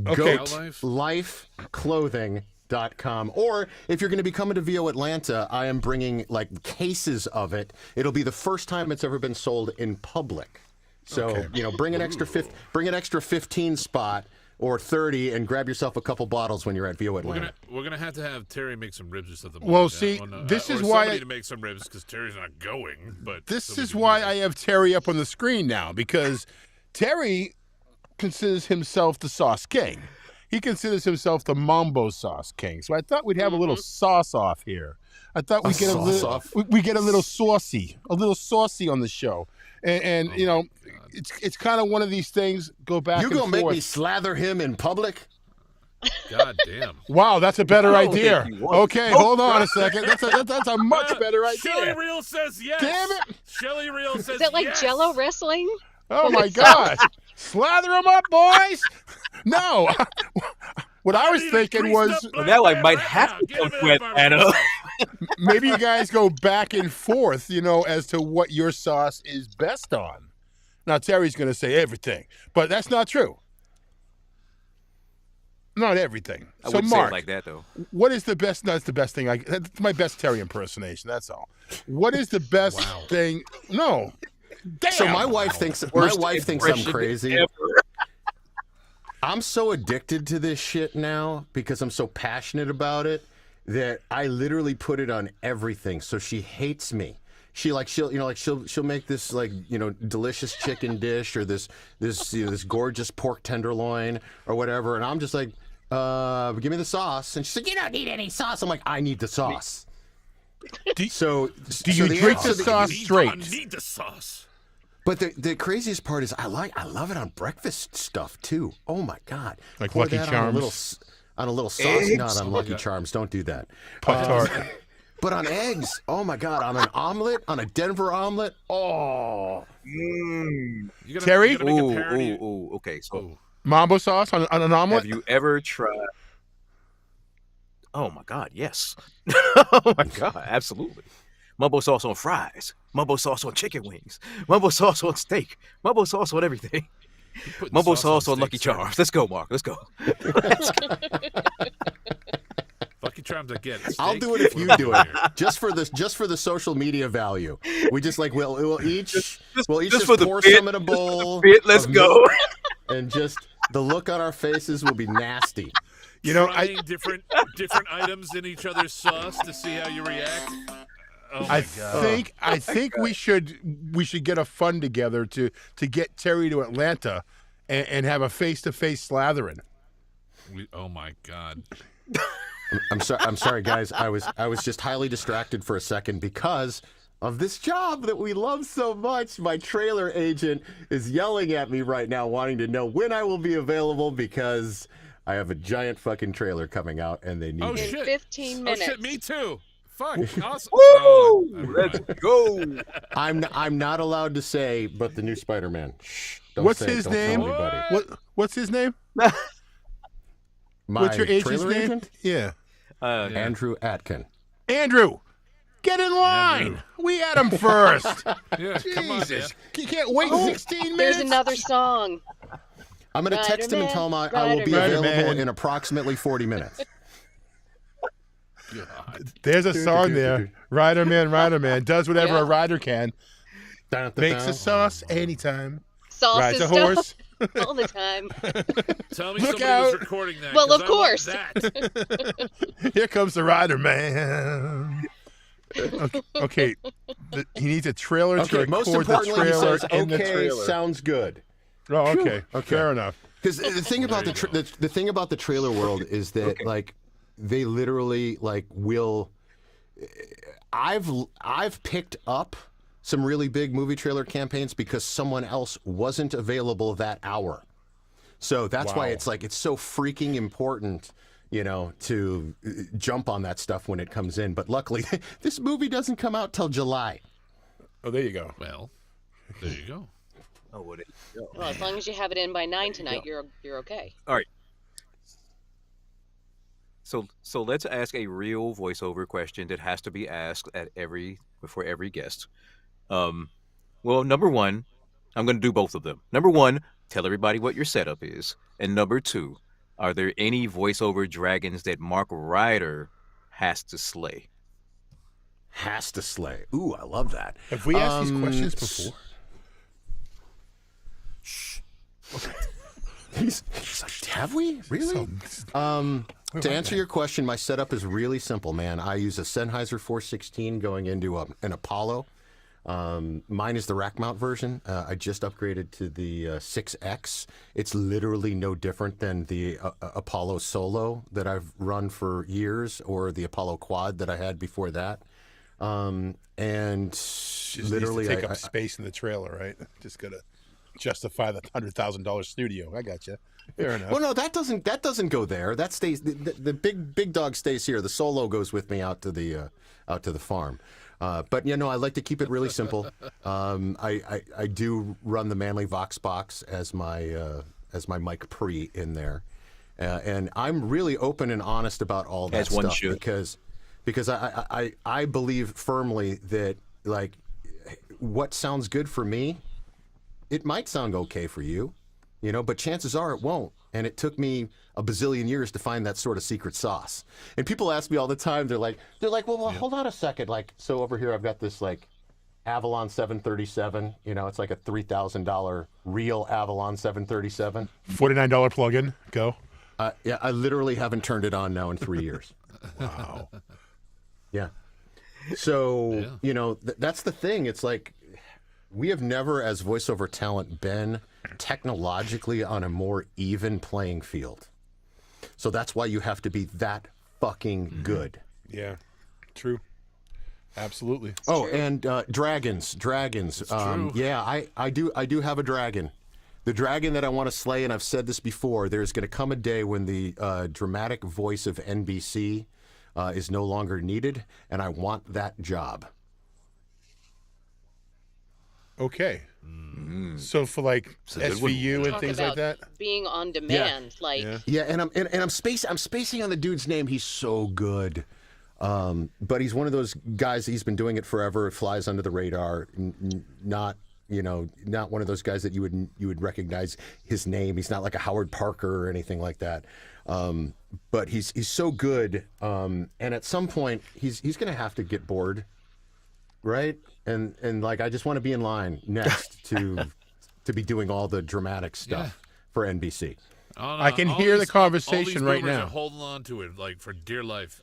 Okay. goatlifeclothing.com. Or if you're going to be coming to VO Atlanta, I am bringing like cases of it. It'll be the first time it's ever been sold in public. So, bring an extra 15 spot or 30 and grab yourself a couple bottles when you're at VO Atlanta. We're gonna have to have Terry make some ribs or something. Well, see, this is why somebody to make some ribs because Terry's not going. But This is why I have Terry up on the screen now, because Terry considers himself the sauce king. He considers himself the Mambo sauce king. So I thought we'd have a little sauce off here. I thought we'd get a little, we get a little saucy on the show. And it's kind of one of these things. Go back. You and gonna make forth. me slather him in public? God damn. Wow, that's a better I don't idea. think you would. Okay, hold on a second. That's a much better Shelly idea. Reel says yes. Damn it. Shelly Reel says Is that like yes. Jello wrestling? Oh my God! Slather them up, boys. No, what I was need a thinking greased was up black That like man might right have now. to Get come him to in that Atlanta. barbecue sauce. maybe you guys go back and forth, as to what your sauce is best on. Now Terry's going to say everything, but that's not true. Not everything. I So wouldn't say Mark, it like that though. what is the best? That's the best thing. That's my best Terry impersonation. That's all. What is the best thing? No. Damn. So my wife thinks Worst I'm impression crazy. ever. I'm so addicted to this shit now because I'm so passionate about it that I literally put it on everything. So she hates me. She'll make this delicious chicken dish or this gorgeous pork tenderloin or whatever, and I'm just like, give me the sauce. And she's like, you don't need any sauce. I'm like, I need the sauce. Do you drink the sauce straight? I need the sauce. But the craziest part is I love it on breakfast stuff too. Oh my God! Like Pour Lucky that Charms? on a little sauce, not on Lucky Charms. Don't do that. Pop-Tart. But on eggs, oh my God! On an omelet, on a Denver omelet, oh. Terry? You gotta make a parody. Ooh, okay. So Mambo sauce on an omelet? have you ever tried? Oh my God, yes. Oh my God, absolutely. Mumbo sauce on fries. Mumbo sauce on chicken wings. Mumbo sauce on steak. Mumbo sauce on everything. Putting Mumbo sauce on steak, Lucky sir. Charms. Let's go, Mark. Let's go. Lucky Charms, I get it. I'll Steak, do it if you what do are it, we doing just for the social media value. We just we'll each just just for the pour bit. some in a bowl. Let's of go. milk, and just the look on our faces will be nasty. Trying different items in each other's sauce to see how you react. Oh my God. I think we should get a fund together to get Terry to Atlanta and have a face-to-face slathering. Oh my God. I'm sorry, guys. I was just highly distracted for a second because of this job that we love so much. My trailer agent is yelling at me right now, wanting to know when I will be available because I have a giant fucking trailer coming out and they need Oh me. shit. 15 minutes. Oh shit, me too. Fuck. Awesome. Woo! Oh, Let's go. I'm not allowed to say, but the new Spider-Man. Shh, don't What's say it, his don't tell name? anybody. What's his name? My What's your agent's trailer name? agent? Yeah. Andrew Atkin. Andrew, get in line. Andrew. We had him first. yeah, come on, man. Jesus. You can't wait 16 minutes. There's another song. I'm going to text him and tell him I will be Rider-Man. available in approximately 40 minutes. God. There's a song there. Rider Man does whatever a rider can. Makes a sauce anytime. Sauce Rides and a horse. stuff all the time. Tell me Look somebody out. was recording that. Well, 'cause of I want course. that. Here comes the Rider Man. Okay. He needs a trailer to Okay, record most the importantly, he trailer says, in the okay, trailer. sounds good. Oh, okay. Okay. Fair enough. Because the thing about the thing about the trailer world is that like they literally like will I've picked up some really big movie trailer campaigns because someone else wasn't available that hour. So that's why it's like it's so freaking important, you know, to jump on that stuff when it comes in. But luckily, this movie doesn't come out till July. Oh, there you go. Well, there you go. Oh, what it? Well, as long as you have it in by 9 tonight, you're okay. All right. So let's ask a real voiceover question that has to be asked before every guest. Well, number one, I'm going to do both of them. Number one, tell everybody what your setup is, and number two, are there any voiceover dragons that Mark Ryder has to slay? Has to slay. Ooh, I love that. Have we asked these questions before? He's like, have we? Really? To answer your question, my setup is really simple, man. I use a Sennheiser 416 going into an Apollo. Mine is the rack mount version. I just upgraded to the 6X. It's literally no different than the Apollo Solo that I've run for years, or the Apollo Quad that I had before that. And Just literally, needs to take up space in the trailer, right? Just gotta justify the $100,000 studio. I got you. Fair enough. Well, no, that doesn't go there. That stays. The big dog stays here. The Solo goes with me out to the farm. But you know, I like to keep it really simple. I do run the Manly Vox box as my mic pre in there, and I'm really open and honest about all that stuff because I believe firmly that, like, what sounds good for me, it might sound okay for you, you know, but chances are it won't. And it took me a bazillion years to find that sort of secret sauce. And people ask me all the time, they're like, well, hold on a second. Like, so over here, I've got this like Avalon 737, you know, it's like a $3,000 real Avalon 737. $49 plug-in. Go. Yeah, I literally haven't turned it on now in 3 years. Wow. Yeah. So, you know, that's the thing. It's like, we have never, as voiceover talent, been technologically on a more even playing field. So that's why you have to be that fucking good. Yeah. True. Absolutely. Oh, and dragons. Yeah, I do have a dragon. The dragon that I want to slay, and I've said this before, there's going to come a day when the dramatic voice of NBC is no longer needed, and I want that job. Okay. So for like SVU and things like that, being on demand, yeah, and I'm spacing on the dude's name. He's so good, but he's one of those guys. He's been doing it forever. It flies under the radar. Not one of those guys that you would recognize his name. He's not like a Howard Parker or anything like that. But he's so good, and at some point he's going to have to get bored, right? And like, I just want to be in line next to be doing all the dramatic stuff for NBC. I can hear the conversation right now. Are holding on to it like for dear life.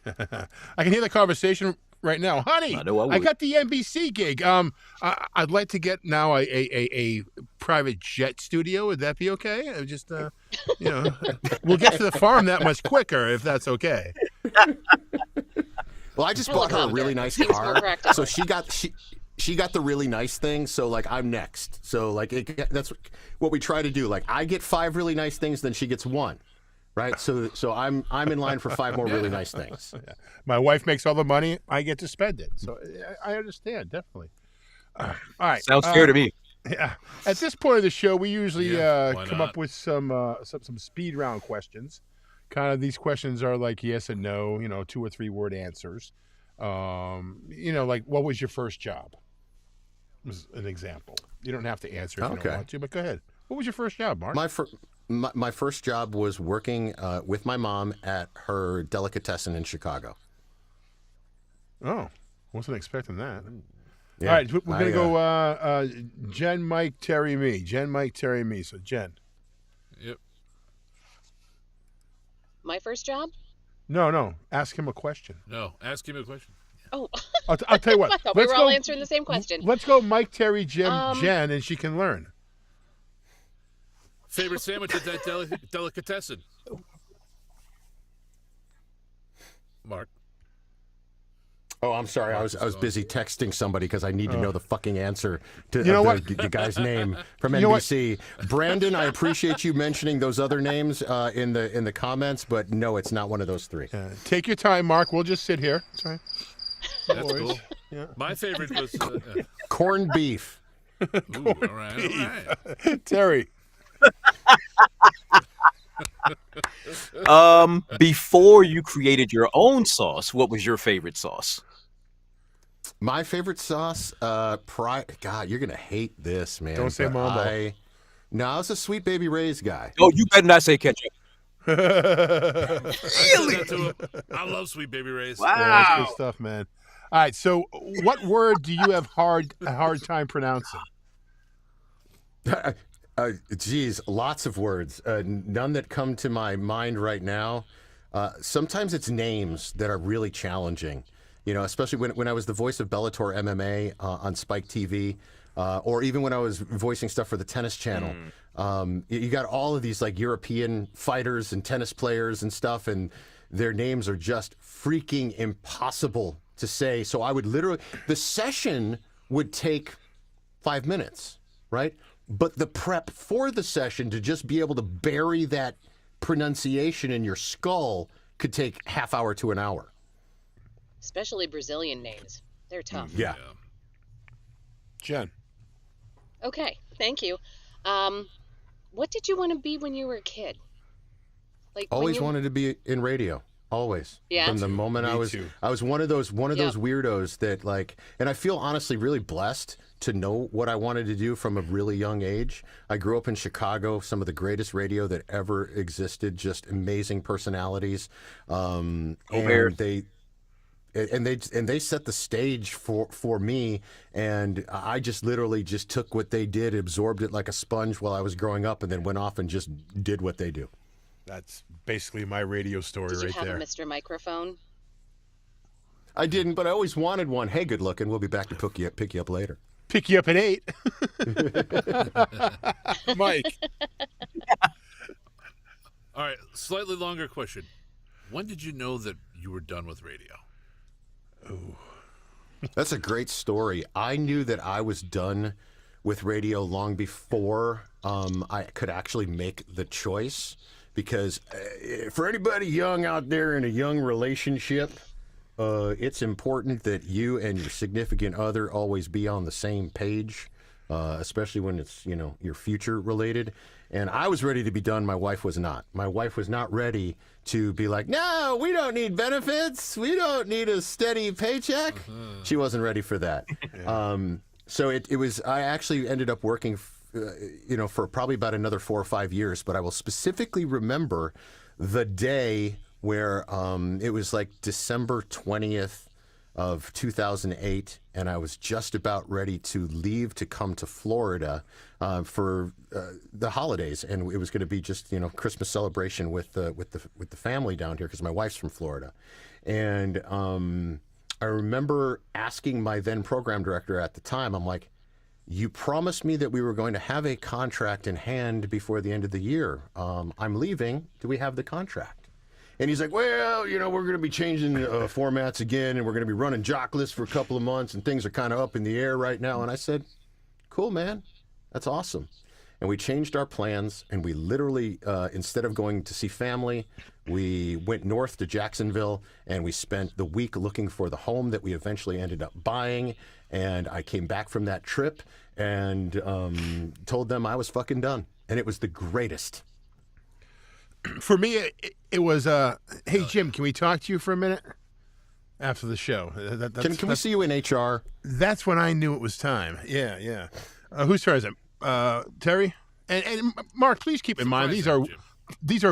I can hear the conversation right now, honey. I got the NBC gig. I'd like to get now a private jet studio. Would that be okay? Just we'll get to the farm that much quicker if that's okay. Well, I just bought her a really nice car, so she got the really nice thing. So like, I'm next. So like, that's what we try to do. Like, I get 5 really nice things, then she gets 1, right? So I'm in line for 5 more really nice things. Yeah. My wife makes all the money. I get to spend it. So I understand, definitely. All right. Sounds fair to me. Yeah. At this point of the show, we usually come up with some speed round questions. Kind of, these questions are like yes and no, 2 or 3 word answers. Like, what was your first job? Was an example. You don't have to answer if you don't want to, but go ahead. What was your first job, Mark? My first job was working with my mom at her delicatessen in Chicago. Oh, wasn't expecting that. Yeah, all right, we're going to go Jen, Mike, Terry, me. Jen, Mike, Terry, me. So, Jen. Yep. My first job? No. Ask him a question. No, ask him a question. Oh. I'll tell you what. I thought we were all answering the same question. Let's go Mike, Terry, Jim, Jen, and she can learn. Favorite sandwich at that delicatessen? Mark. Oh, I'm sorry. I was busy texting somebody because I need to know the fucking answer to the guy's name from NBC. Brandon, I appreciate you mentioning those other names in the comments, but no, it's not one of those three. Take your time, Mark. We'll just sit here. Sorry. That's cool. Yeah. My favorite was corned beef. Ooh, all right. Terry. Before you created your own sauce, what was your favorite sauce? My favorite sauce, God, you're gonna hate this, man. Don't say Mambo. No, I was a Sweet Baby Ray's guy. Oh, you better not say ketchup. Really? I love Sweet Baby Ray's. Wow. Yeah, that's good stuff, man. All right, so what word do you have a hard time pronouncing? Geez, lots of words. None that come to my mind right now. Sometimes it's names that are really challenging. You know, especially when I was the voice of Bellator MMA on Spike TV, or even when I was voicing stuff for the Tennis Channel. You got all of these like European fighters and tennis players and stuff, and their names are just freaking impossible to say. So I would the session would take 5 minutes, right? But the prep for the session to just be able to bury that pronunciation in your skull could take half hour to an hour. Especially Brazilian names. They're tough. Yeah. Jen. Okay, thank you. What did you want to be when you were a kid? Like always wanted to be in radio. Always. Yeah. From the moment I was one of those weirdos that like, and I feel honestly really blessed to know what I wanted to do from a really young age. I grew up in Chicago, some of the greatest radio that ever existed, just amazing personalities. And they set the stage for me, and I just literally just took what they did, absorbed it like a sponge while I was growing up, and then went off and just did what they do. That's basically my radio story right there. Did you have a Mr. Microphone? I didn't, but I always wanted one. Hey, good looking. We'll be back to pick you up later. Pick you up at 8. Mike. All right, slightly longer question. When did you know that you were done with radio? Oh, that's a great story. I knew that I was done with radio long before I could actually make the choice, because for anybody young out there in a young relationship, it's important that you and your significant other always be on the same page, especially when it's, you know, your future related. And I was ready to be done. My wife was not. My wife was not ready to be like, no, we don't need benefits. We don't need a steady paycheck. She wasn't ready for that. So it was, I actually ended up working, for probably about another 4 or 5 years. But I will specifically remember the day where it was like December 20th of 2008, and I was just about ready to leave to come to Florida for the holidays, and it was going to be just Christmas celebration with the family down here because my wife's from Florida, and I remember asking my then program director at the time, I'm like, you promised me that we were going to have a contract in hand before the end of the year. I'm leaving. Do we have the contract? And he's like, well, we're going to be changing formats again, and we're going to be running Jockless for a couple of months, and things are kind of up in the air right now. And I said, cool, man. That's awesome. And we changed our plans, and we literally, instead of going to see family, we went north to Jacksonville, and we spent the week looking for the home that we eventually ended up buying. And I came back from that trip and told them I was fucking done. And it was the greatest. For me, it was, hey, Jim, can we talk to you for a minute after the show? Can we see you in HR? That's when I knew it was time. Yeah. Whose turn is it? Terry? And Mark, please keep in mind, these are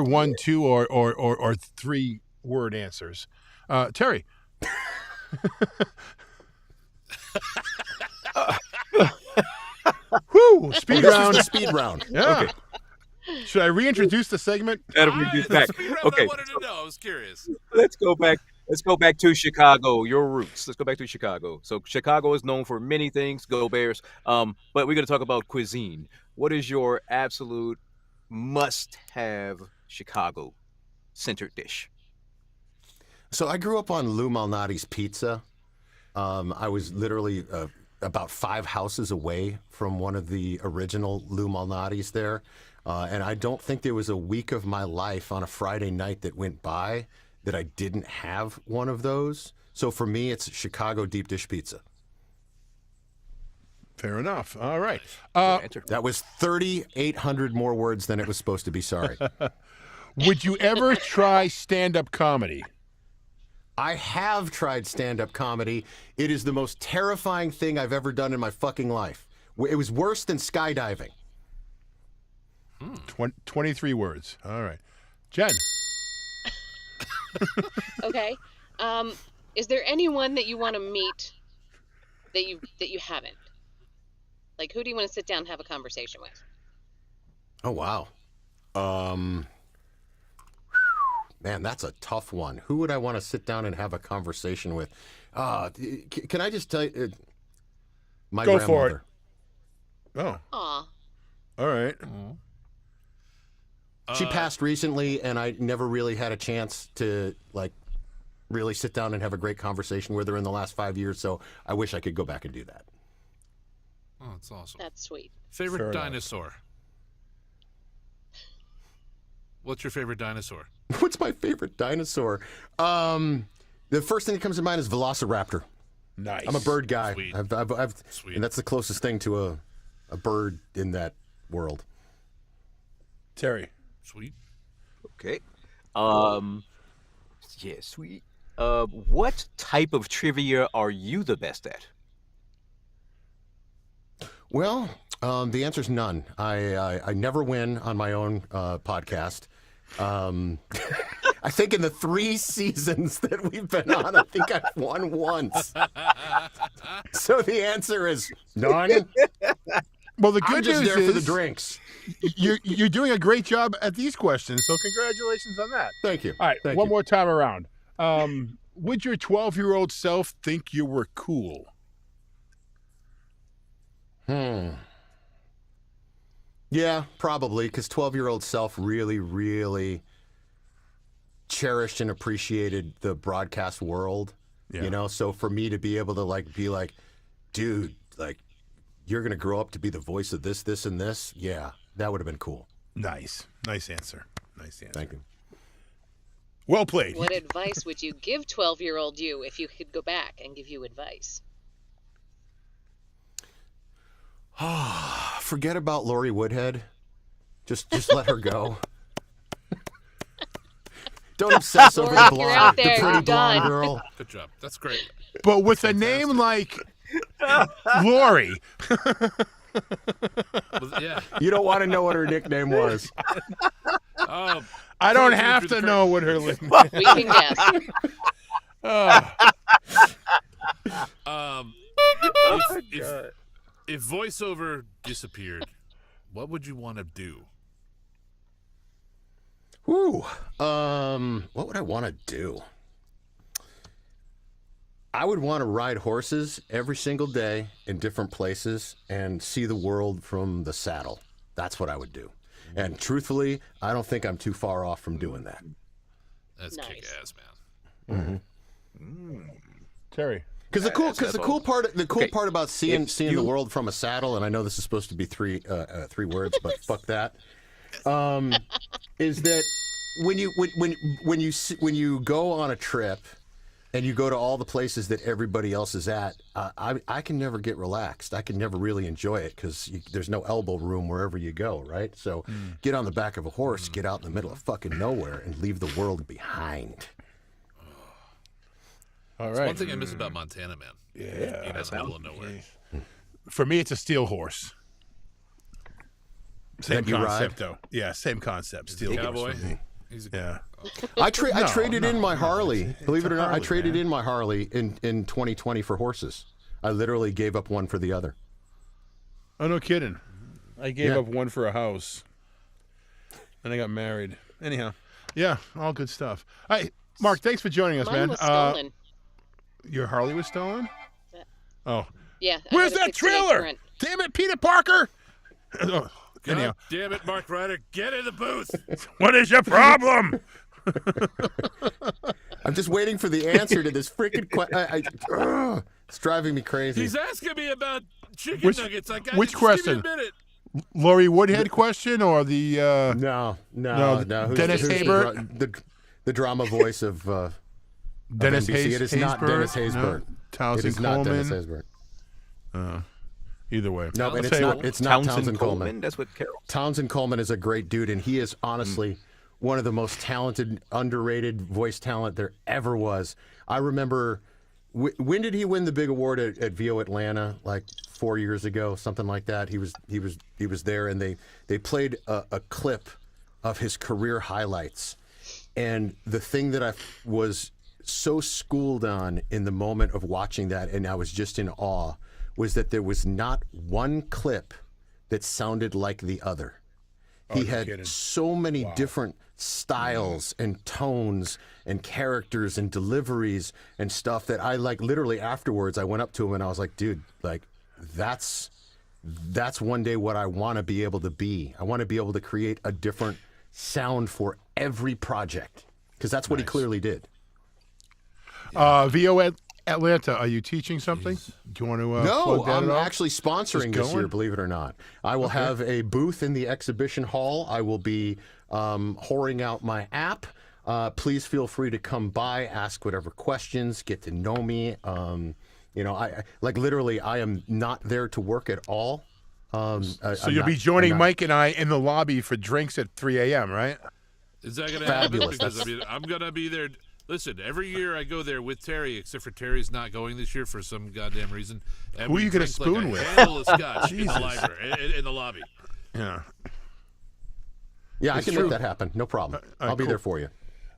1, 2, or 3 word answers. Terry. Whoo! Speed round. This is the speed round. Yeah. Okay. Should I reintroduce the segment? That'll reduce back. Okay. I wanted to know. I was curious. Let's go back to Chicago, your roots. Let's go back to Chicago. So Chicago is known for many things, go Bears. But we're going to talk about cuisine. What is your absolute must-have Chicago-centered dish? So I grew up on Lou Malnati's pizza. I was literally about 5 houses away from one of the original Lou Malnati's there. And I don't think there was a week of my life on a Friday night that went by that I didn't have one of those. So for me, it's Chicago deep dish pizza. Fair enough. All right. That was 3,800 more words than it was supposed to be. Sorry. Would you ever try stand-up comedy? I have tried stand-up comedy. It is the most terrifying thing I've ever done in my fucking life. It was worse than skydiving. 23 words. All right. Jen. Okay. Is there anyone that you want to meet that you haven't? Like, who do you want to sit down and have a conversation with? Oh, wow. Man, that's a tough one. Who would I want to sit down and have a conversation with? Can I just tell you? My Go grandmother. for it. Oh. Aw. All right. She passed recently, and I never really had a chance to, like, really sit down and have a great conversation with her in the last 5 years, so I wish I could go back and do that. Oh, that's awesome. That's sweet. Favorite Fair enough. dinosaur? What's your favorite dinosaur? What's my favorite dinosaur? The first thing that comes to mind is Velociraptor. Nice. I'm a bird guy. Sweet. Sweet. And that's the closest thing to a bird in that world. Terry. Sweet. Okay. Yeah, sweet. What type of trivia are you the best at? Well, the answer is none. I never win on my own podcast. I think in the 3 seasons that we've been on, I think I've won once. So the answer is none. Well, the I'm good just news there is for the drinks. you're doing a great job at these questions, so congratulations on that. Thank you. All right, Thank one you. more time around. Would your 12-year-old self think you were cool? Yeah, probably, because 12-year-old self really, really cherished and appreciated the broadcast world. Yeah. You know, so for me to be able to be like, dude, like, you're gonna grow up to be the voice of this, this, and this. Yeah, that would have been cool. Nice answer. Nice answer. Thank you. Well played. What advice would you give 12-year-old you if you could go back and give you advice? Forget about Lori Woodhead. Just let her go. Don't obsess over Lori, the you're out blonde, the there, pretty you're blonde done. girl. Good job. That's great. But with a name like Lori, Yeah. You don't want to know what her nickname was. Oh, I don't Through have the to know what her name. We can guess. if voiceover disappeared, what would you want to do? Ooh, what would I want to do? I would want to ride horses every single day in different places and see the world from the saddle. That's what I would do. And truthfully, I don't think I'm too far off from doing that. That's Nice. kick-ass, man. Terry. Because the cool part about seeing the you- world from a saddle, and I know this is supposed to be three words, but fuck that, is that when you go on a trip and you go to all the places that everybody else is at, I can never get relaxed. I can never really enjoy it because there's no elbow room wherever you go, right? So get on the back of a horse, get out in the middle of fucking nowhere, and leave the world behind. All One right. thing I miss about Montana, man. Yeah. Being in the middle of nowhere. For me, it's a steel horse. Same That you concept, ride? though. Yeah, same concept. Steel horse Cowboy. for me. He's a Yeah. I traded in my no, Harley. it's Believe it a or not, I Harley, traded man. in my Harley in 2020 for horses. I literally gave up one for the other. Oh, no kidding. I gave Yeah. up one for a house. And I got married. Anyhow. Yeah, all good stuff. All right, Mark, thanks for joining us, Mine man. was stolen. Your Harley was stolen? Oh. Yeah. I Where's had a that 68 trailer? Current. Damn it, Peter Parker! Oh, anyhow, God damn it, Mark Ryder. Get in the booth. what is your problem? I'm just waiting for the answer to this freaking question. It's driving me crazy. He's asking me about chicken nuggets. I got which just give me question? a minute. Lori Woodhead question or the No. Dennis Haysbert, the drama voice of Dennis NBC. It is not Dennis Haysbert. No. Townsend It is Coleman. not Dennis Haysbert. Either way. No, but it's not Townsend Coleman. That's what Carol. Townsend Coleman is a great dude, and he is honestly one of the most talented, underrated voice talent there ever was. I remember, when did he win the big award at VO Atlanta? Like 4 years ago, something like that. He was there, and they played a clip of his career highlights. And the thing that I was so schooled on in the moment of watching that, and I was just in awe, was that there was not one clip that sounded like the other. He had so many different styles and tones and characters and deliveries and stuff that I literally afterwards I went up to him and I was like, dude, like that's one day what I want to be able to be. I want to be able to create a different sound for every project, because that's what he clearly did. VO Atlanta, are you teaching something? Do you want to No, plug that I'm at all? actually sponsoring this year, believe it or not. I will have a booth in the exhibition hall. I will be whoring out my app. Please feel free to come by, ask whatever questions, get to know me. I literally, I am not there to work at all. So you'll be joining Mike and I in the lobby for drinks at 3 a.m., right? Is that going to happen? Fabulous. Because I'm going to be there. Listen, every year I go there with Terry, except for Terry's not going this year for some goddamn reason. And Who are you going to spoon with? Handle of scotch in the library, in the lobby. Yeah. Yeah, I can make that happen. No problem. I'll be there for you.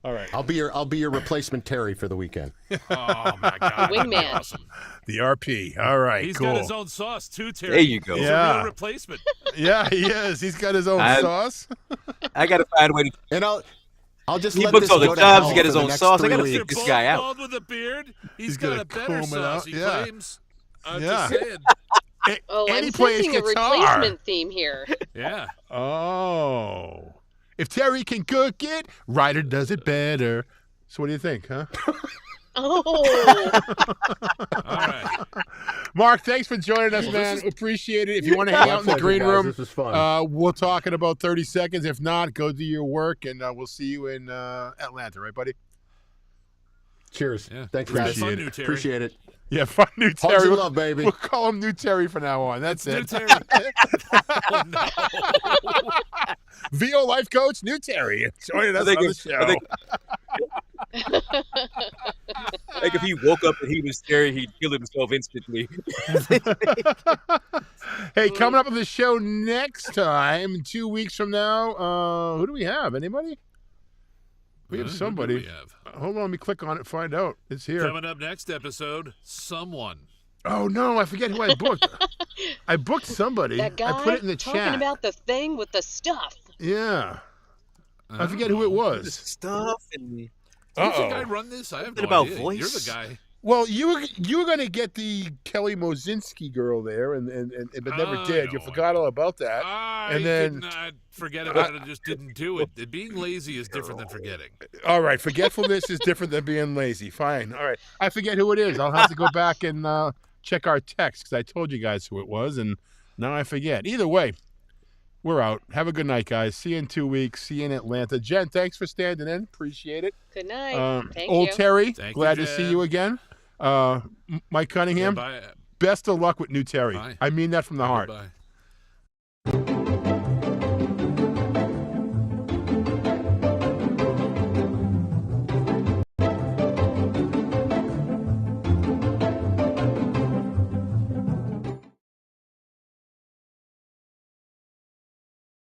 All right. I'll be your replacement Terry for the weekend. Oh my God, Wingman. awesome. The RP. All right. He's cool. got his own sauce too, Terry. There you go. He's Yeah. a real replacement. Yeah, he is. He's got his own sauce. I gotta find a way to. And I'll just He let books this all the go to jobs, hell he got his for the own next sauce. I 3 gotta weeks. figure this guy out. Bald with a beard. He's got gonna a better comb it sauce. out. He Yeah. claims. I'm Yeah. just saying. Oh, and I'm he plays sensing a guitar. replacement theme here. Yeah. Oh. If Terry can cook it, Ryder does it better. So what do you think, huh? Oh, All right. Mark, thanks for joining us, man. Appreciate it. If you want to hang out in the green room, This was fun. we'll talk in about 30 seconds. If not, go do your work, and we'll see you in Atlanta, right, buddy? Cheers. Yeah. Thanks, Appreciate guys. it. Fun, new Terry. Appreciate it. Yeah, fun new Hugs Terry. and love, baby. We'll call him New Terry from now on. That's New it. Terry. Oh, no. VO Life Coach, New Terry, joining us on the show. I think if he woke up and he was Terry, he'd kill himself instantly. Hey, coming up on the show next time, 2 weeks from now, who do we have? Anybody? We have somebody. Who do we have? Hold on, let me click on it, find out. It's here. Coming up next episode, someone. Oh, no, I forget who I booked. I booked somebody. that guy I put it in the talking chat. about the thing with the stuff. Yeah. I forget who it was. Stuff and Do you think I Uh-oh. run this? I have Something no about idea. voice? You're the guy. Well, you were going to get the Kelly Mosinski girl there, but never I did. You know. forgot all about that. I And then- did not forget about it and just didn't do it. Being lazy is different than forgetting. All right, forgetfulness is different than being lazy. Fine. All right, I forget who it is. I'll have to go back and check our text because I told you guys who it was, and now I forget. Either way, we're out. Have a good night, guys. See you in 2 weeks. See you in Atlanta. Jen, thanks for standing in. Appreciate it. Good night. Thank Old you. Terry, Thank glad you, to see Jen. you again. Mike Cunningham, Bye. best of luck with new Terry. Bye. I mean that from the heart. Goodbye.